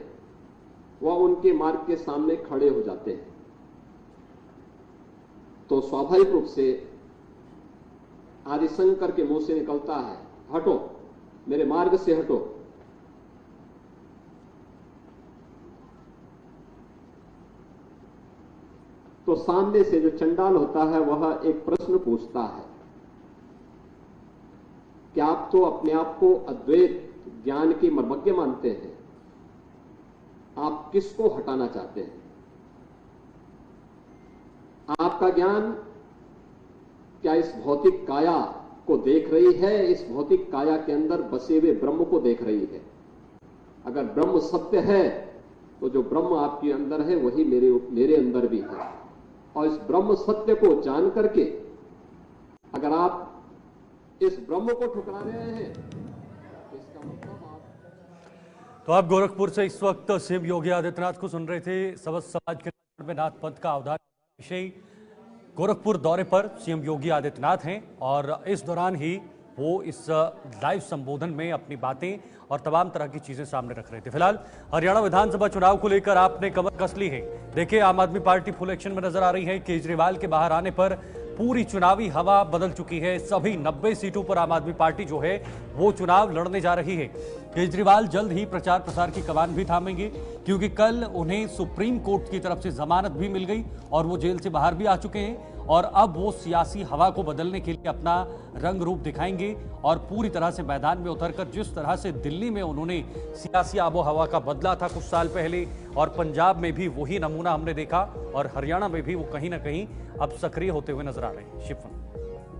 वह उनके मार्ग के सामने खड़े हो जाते हैं। तो स्वाभाविक रूप से आदिशंकर के मुंह से निकलता है, हटो, मेरे मार्ग से हटो। तो सामने से जो चंडाल होता है वह एक प्रश्न पूछता है कि आप तो अपने आप को अद्वैत ज्ञान की मर्मज्ञ मानते हैं, आप किसको हटाना चाहते हैं? आपका ज्ञान क्या इस भौतिक काया को देख रही है, इस भौतिक काया के अंदर बसे हुए ब्रह्म को देख रही है? अगर ब्रह्म सत्य है तो जो ब्रह्म आपके अंदर है वही मेरे अंदर भी है, और इस ब्रह्म सत्य को जान करके अगर आप इस ब्रह्म को ठुकरा रहे हैं तो इसका मतलब आप। तो आप गोरखपुर से इस वक्त सीएम योगी आदित्यनाथ को सुन रहे थे। समस्त समाज के नाथ पंथ का अवधान विषय गोरखपुर दौरे पर सीएम योगी आदित्यनाथ हैं और इस दौरान ही वो इस लाइव संबोधन में अपनी बातें और तमाम तरह की चीजें सामने रख रहे थे। फिलहाल हरियाणा विधानसभा चुनाव को लेकर आपने कमर कस ली है। देखिए, आम आदमी पार्टी फुल एक्शन में नजर आ रही है। केजरीवाल के बाहर आने पर पूरी चुनावी हवा बदल चुकी है। सभी 90 सीटों पर आम आदमी पार्टी जो है वो चुनाव लड़ने जा रही है। केजरीवाल जल्द ही प्रचार प्रसार की कमान भी थामेंगे, क्योंकि कल उन्हें सुप्रीम कोर्ट की तरफ से जमानत भी मिल गई और वो जेल से बाहर भी आ चुके हैं। और अब वो सियासी हवा को बदलने के लिए अपना रंग रूप दिखाएंगे और पूरी तरह से मैदान में उतरकर जिस तरह से दिल्ली में उन्होंने सियासी आबो हवा का बदला था कुछ साल पहले, और पंजाब में भी वही नमूना हमने देखा, और हरियाणा में भी वो कहीं ना कहीं अब सक्रिय होते हुए नजर आ रहे हैं। शिफा,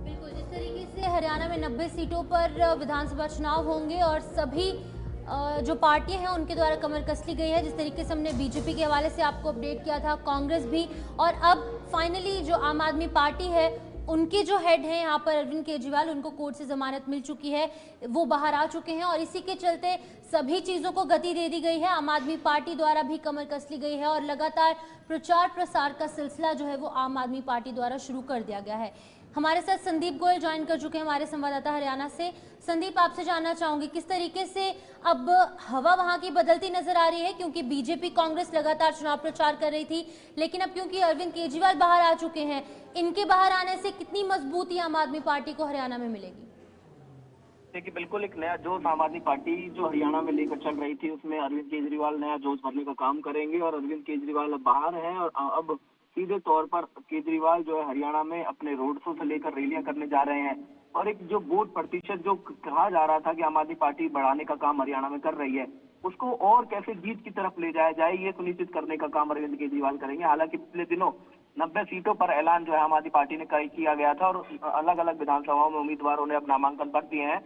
बिल्कुल, जिस तरीके से हरियाणा में 90 सीटों पर विधानसभा चुनाव होंगे और सभी जो पार्टियां हैं उनके द्वारा कमर कस ली गई है। जिस तरीके से हमने बीजेपी के हवाले से आपको अपडेट किया था, कांग्रेस भी, और अब फाइनली जो आम आदमी पार्टी है उनके जो हेड हैं यहाँ पर अरविंद केजरीवाल, उनको कोर्ट से जमानत मिल चुकी है, वो बाहर आ चुके हैं और इसी के चलते सभी चीज़ों को गति दे दी गई है। आम आदमी पार्टी द्वारा भी कमर कस ली गई है और लगातार प्रचार प्रसार का सिलसिला जो है वो आम आदमी पार्टी द्वारा शुरू कर दिया गया है। हमारे साथ संदीप गोयल ज्वाइन कर चुके हैं, हमारे संवाददाता हरियाणा से। संदीप, आपसे जानना चाहूंगी किस तरीके से अब हवा वहां की बदलती नजर आ रही है, क्योंकि बीजेपी कांग्रेस लगातार चुनाव प्रचार कर रही थी, लेकिन अब क्योंकि अरविंद केजरीवाल बाहर आ चुके हैं, इनके बाहर आने से कितनी मजबूती आम आदमी पार्टी को हरियाणा में मिलेगी? देखिए, बिल्कुल एक नया जोश आम आदमी पार्टी जो हरियाणा में लेकर चल रही थी, उसमें अरविंद केजरीवाल नया जोश भरने का काम करेंगे। और अरविंद केजरीवाल अब बाहर हैं और अब सीधे तौर पर केजरीवाल जो है हरियाणा में अपने रोड शो से लेकर रैलियां करने जा रहे हैं। और एक जो वोट प्रतिशत जो कहा जा रहा था कि आम आदमी पार्टी बढ़ाने का काम हरियाणा में कर रही है, उसको और कैसे जीत की तरफ ले जाया जाए, ये सुनिश्चित करने का काम अरविंद केजरीवाल करेंगे। हालांकि पिछले दिनों 90 सीटों पर ऐलान जो है आम आदमी पार्टी ने किया गया था और अलग अलग विधानसभाओं में उम्मीदवारों ने अपना नामांकन भर दिए हैं।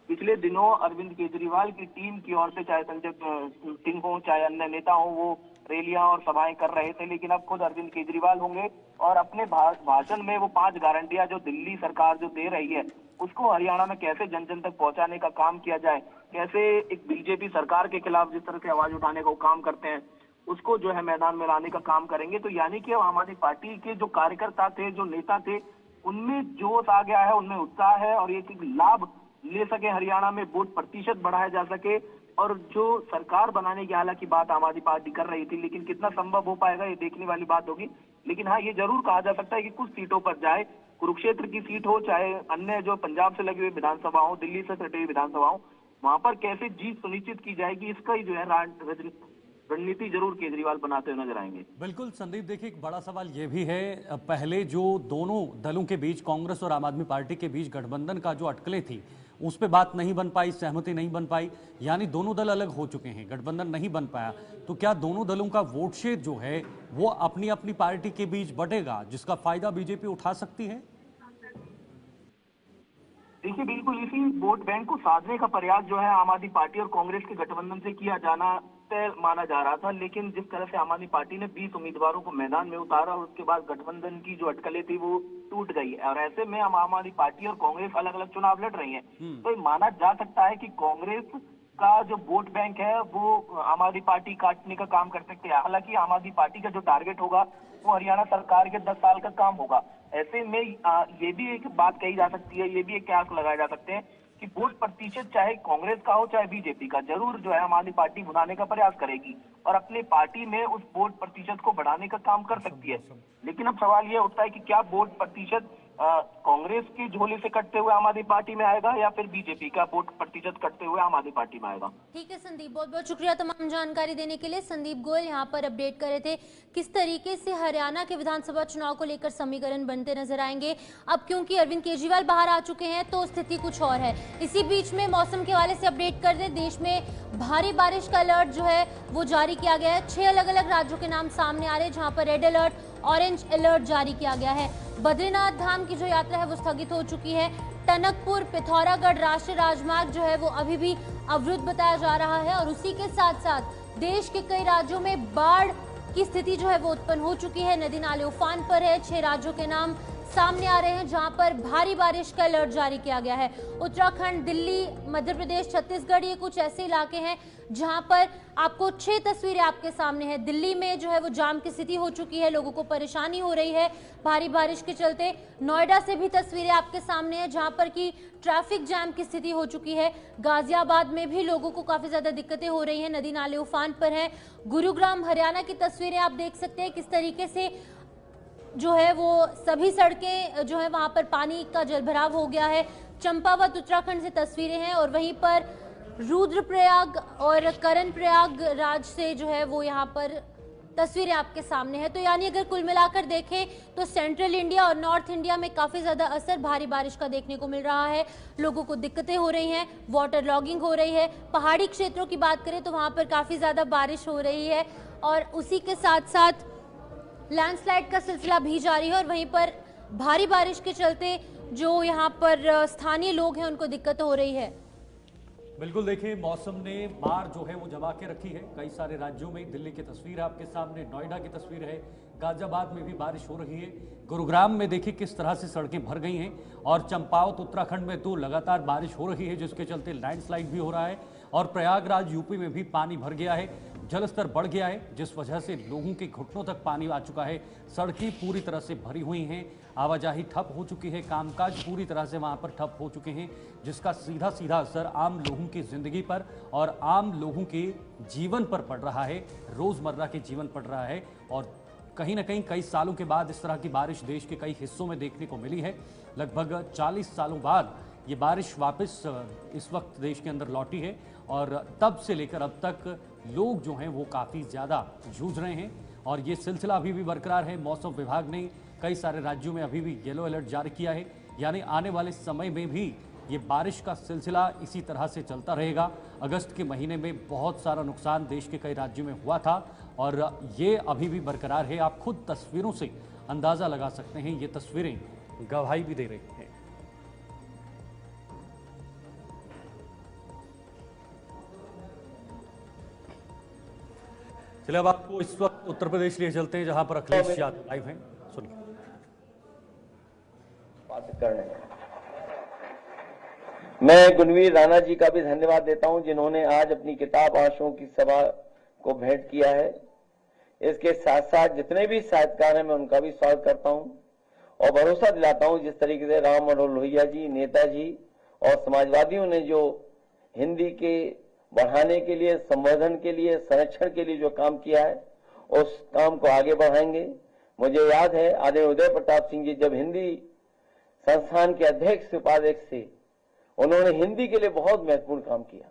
पिछले दिनों अरविंद केजरीवाल की टीम की ओर से चाहे संजय सिंह हो चाहे अन्य नेता हो, वो रैलियां और सभाएं कर रहे थे, लेकिन अब खुद अरविंद केजरीवाल होंगे और अपने भाषण में वो 5 गारंटियां जो दिल्ली सरकार जो दे रही है उसको हरियाणा में कैसे जन जन तक पहुंचाने का काम किया जाए, कैसे एक बीजेपी सरकार के खिलाफ जिस तरह से आवाज उठाने का काम करते हैं उसको जो है मैदान में लाने का काम करेंगे। तो यानी कि आम आदमी पार्टी के जो कार्यकर्ता थे, जो नेता थे, उनमें जोश आ गया है, उनमें उत्साह है और ये लाभ ले सके, हरियाणा में वोट प्रतिशत बढ़ाया जा सके। और जो सरकार बनाने की हालांकि बात आम आदमी पार्टी कर रही थी, लेकिन कितना संभव हो पाएगा ये देखने वाली बात होगी। लेकिन हाँ, ये जरूर कहा जा सकता है कि कुछ सीटों पर जाए, कुरुक्षेत्र की सीट हो चाहे अन्य जो पंजाब से लगी हुई विधानसभा हो, दिल्ली से सटी हुई विधानसभा हो, वहां पर कैसे जीत सुनिश्चित की जाएगी, इसका ही जो है रणनीति जरूर केजरीवाल बनाते हुए नजर आएंगे। बिल्कुल संदीप, देखिए एक बड़ा सवाल ये भी है, पहले जो दोनों दलों के बीच, कांग्रेस और आम आदमी पार्टी के बीच गठबंधन का जो अटकलें थी, उस पे बात नहीं बन पाई, सहमति नहीं बन पाई, यानी दोनों दल अलग हो चुके हैं, गठबंधन नहीं बन पाया। तो क्या दोनों दलों का वोट शेयर जो है वो अपनी अपनी पार्टी के बीच बटेगा, जिसका फायदा बीजेपी उठा सकती है? देखिए, बिल्कुल इसी वोट बैंक को साधने का प्रयास जो है आम आदमी पार्टी और कांग्रेस के गठबंधन से किया जाना तय माना जा रहा था, लेकिन जिस तरह से आम आदमी पार्टी ने 20 उम्मीदवारों को मैदान में उतारा और उसके बाद गठबंधन की जो अटकलें थी वो टूट गई है और ऐसे में आम आदमी पार्टी और कांग्रेस अलग अलग चुनाव लड़ रही है। तो ये माना जा सकता है कि कांग्रेस का जो वोट बैंक है वो आम आदमी पार्टी काटने का काम कर सकते हैं। हालांकि आम आदमी पार्टी का जो टारगेट होगा वो हरियाणा सरकार के 10 साल का काम होगा। ऐसे में ये भी एक बात कही जा सकती है, ये भी एक कयास लगाए जा सकते हैं कि वोट प्रतिशत चाहे कांग्रेस का हो चाहे बीजेपी का, जरूर जो है आम आदमी पार्टी बनाने का प्रयास करेगी और अपने पार्टी में उस वोट प्रतिशत को बढ़ाने का काम कर सकती है। लेकिन अब सवाल यह उठता है कि क्या वोट प्रतिशत कांग्रेस की झोली से कटते हुए आम आदमी पार्टी में आएगा या फिर बीजेपी का वोट प्रतिशत कटते हुए आम आदमी पार्टी में आएगा। ठीक है संदीप, बहुत बहुत शुक्रिया तमाम जानकारी देने के लिए। संदीप गोयल यहाँ पर अपडेट कर रहे थे किस तरीके से हरियाणा के विधानसभा चुनाव को लेकर समीकरण बनते नजर आएंगे। अब क्योंकि अरविंद केजरीवाल बाहर आ चुके हैं तो स्थिति कुछ और है। इसी बीच में मौसम के हवाले से अपडेट कर दे, देश में भारी बारिश का अलर्ट जो है वो जारी किया गया है। 6 अलग अलग राज्यों के नाम सामने आ रहे हैं जहां पर रेड अलर्ट, ऑरेंज अलर्ट जारी किया गया है। बद्रीनाथ धाम की जो यात्रा है वो स्थगित हो चुकी है। टनकपुर पिथौरागढ़ राष्ट्रीय राजमार्ग जो है वो अभी भी अवरुद्ध बताया जा रहा है और उसी के साथ साथ देश के कई राज्यों में बाढ़ की स्थिति जो है वो उत्पन्न हो चुकी है। नदी नाले उफान पर है। 6 राज्यों के नाम सामने आ रहे हैं जहां पर भारी बारिश का अलर्ट जारी किया गया है। उत्तराखंड, दिल्ली, मध्य प्रदेश, छत्तीसगढ़, ये कुछ ऐसे इलाके हैं जहां पर आपको 6 तस्वीरें आपके सामने हैं। दिल्ली में जो है वो जाम की स्थिति हो चुकी है, लोगों को परेशानी हो रही है भारी बारिश के चलते। नोएडा से भी तस्वीरें आपके सामने हैं जहां पर की ट्रैफिक जैम की स्थिति हो चुकी है। गाजियाबाद में भी लोगों को काफी ज्यादा दिक्कतें हो रही हैं, नदी नाले उफान पर हैं। गुरुग्राम हरियाणा की तस्वीरें आप देख सकते हैं किस तरीके से जो है वो सभी सड़कें जो है वहां पर पानी का जलभराव हो गया है। चंपावत उत्तराखंड से तस्वीरें हैं और वहीं पर रुद्रप्रयाग और कर्णप्रयाग राज्य से जो है वो यहाँ पर तस्वीरें आपके सामने है। तो यानी अगर कुल मिलाकर देखें तो सेंट्रल इंडिया और नॉर्थ इंडिया में काफी ज्यादा असर भारी बारिश का देखने को मिल रहा है। लोगों को दिक्कतें हो रही हैं, वाटर लॉगिंग हो रही है। पहाड़ी क्षेत्रों की बात करें तो वहां पर काफी ज्यादा बारिश हो रही है और उसी के साथ साथ लैंडस्लाइड का सिलसिला भी जारी है और वहीं पर भारी बारिश के चलते जो यहाँ पर स्थानीय लोग हैं उनको दिक्कत हो रही है। बिल्कुल, देखिए मौसम ने मार जो है वो जमा के रखी है कई सारे राज्यों में। दिल्ली की तस्वीर आपके सामने, नोएडा की तस्वीर है, गाजियाबाद में भी बारिश हो रही है। गुरुग्राम में देखिए किस तरह से सड़कें भर गई हैं और चंपावत उत्तराखंड में तो लगातार बारिश हो रही है जिसके चलते लैंडस्लाइड भी हो रहा है और प्रयागराज यूपी में भी पानी भर गया है, जलस्तर बढ़ गया है जिस वजह से लोगों के घुटनों तक पानी आ चुका है। सड़कें पूरी तरह से भरी हुई हैं, आवाजाही ठप हो चुकी है, कामकाज पूरी तरह से वहां पर ठप हो चुके हैं जिसका सीधा सीधा असर आम लोगों की जिंदगी पर और आम लोगों के जीवन पर पड़ रहा है, रोजमर्रा के जीवन पड़ रहा है। और कहीं ना कहीं कई सालों के बाद इस तरह की बारिश देश के कई हिस्सों में देखने को मिली है। लगभग 40 सालों बाद ये बारिश वापस इस वक्त देश के अंदर लौटी है और तब से लेकर अब तक लोग जो हैं वो काफ़ी ज़्यादा जूझ रहे हैं और ये सिलसिला अभी भी बरकरार है। मौसम विभाग ने कई सारे राज्यों में अभी भी येलो अलर्ट जारी किया है, यानी आने वाले समय में भी ये बारिश का सिलसिला इसी तरह से चलता रहेगा। अगस्त के महीने में बहुत सारा नुकसान देश के कई राज्यों में हुआ था और ये अभी भी बरकरार है। आप खुद तस्वीरों से अंदाज़ा लगा सकते हैं, ये तस्वीरें गवाही भी दे रही हैं। चलिए अब आपको इस वक्त उत्तर प्रदेश लिए चलते हैं जहां पर अखिलेश यादव लाइव हैं, सुनिए। मैं गुणवीर राणा जी का भी धन्यवाद देता हूं जिन्होंने आज अपनी किताब आंसुओं की सभा को भेंट किया है। इसके साथ साथ जितने भी साहित्यकार हैं मैं उनका भी स्वागत करता हूं और भरोसा दिलाता हूं जिस तरीके से राम मनोहर लोहिया जी, नेताजी और समाजवादियों ने जो हिंदी के बढ़ाने के लिए, संवर्धन के लिए, संरक्षण के लिए जो काम किया है उस काम को आगे बढ़ाएंगे। मुझे याद है आदरणीय उदय प्रताप सिंह जी जब हिंदी संस्थान के अध्यक्ष उपाध्यक्ष थे, उन्होंने हिंदी के लिए बहुत महत्वपूर्ण काम किया।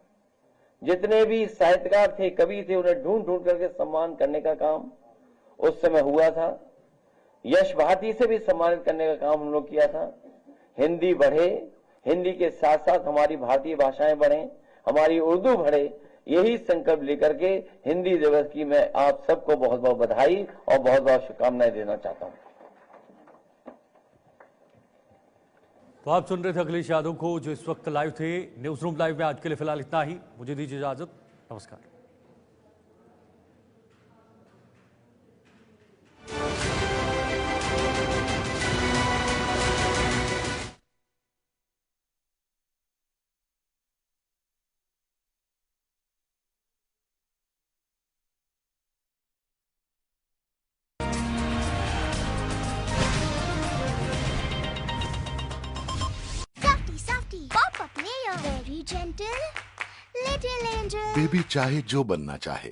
जितने भी साहित्यकार थे, कवि थे, उन्हें ढूंढ ढूंढ करके सम्मान करने का काम उस समय हुआ था। यश भारती से भी सम्मानित करने का काम हम लोग किया था। हिंदी बढ़े, हिंदी के साथ साथ हमारी भारतीय भाषाएं बढ़े, हमारी उर्दू बढ़े, यही संकल्प लेकर के हिंदी दिवस की मैं आप सबको बहुत बहुत बधाई और बहुत बहुत शुभकामनाएं देना चाहता हूं। तो आप सुन रहे थे अखिलेश यादव को जो इस वक्त लाइव थे न्यूज रूम लाइव में। आज के लिए फिलहाल इतना ही, मुझे दीजिए इजाजत, नमस्कार। Pop-up mayo, very gentle, little angel. Baby चाहे जो बनना चाहे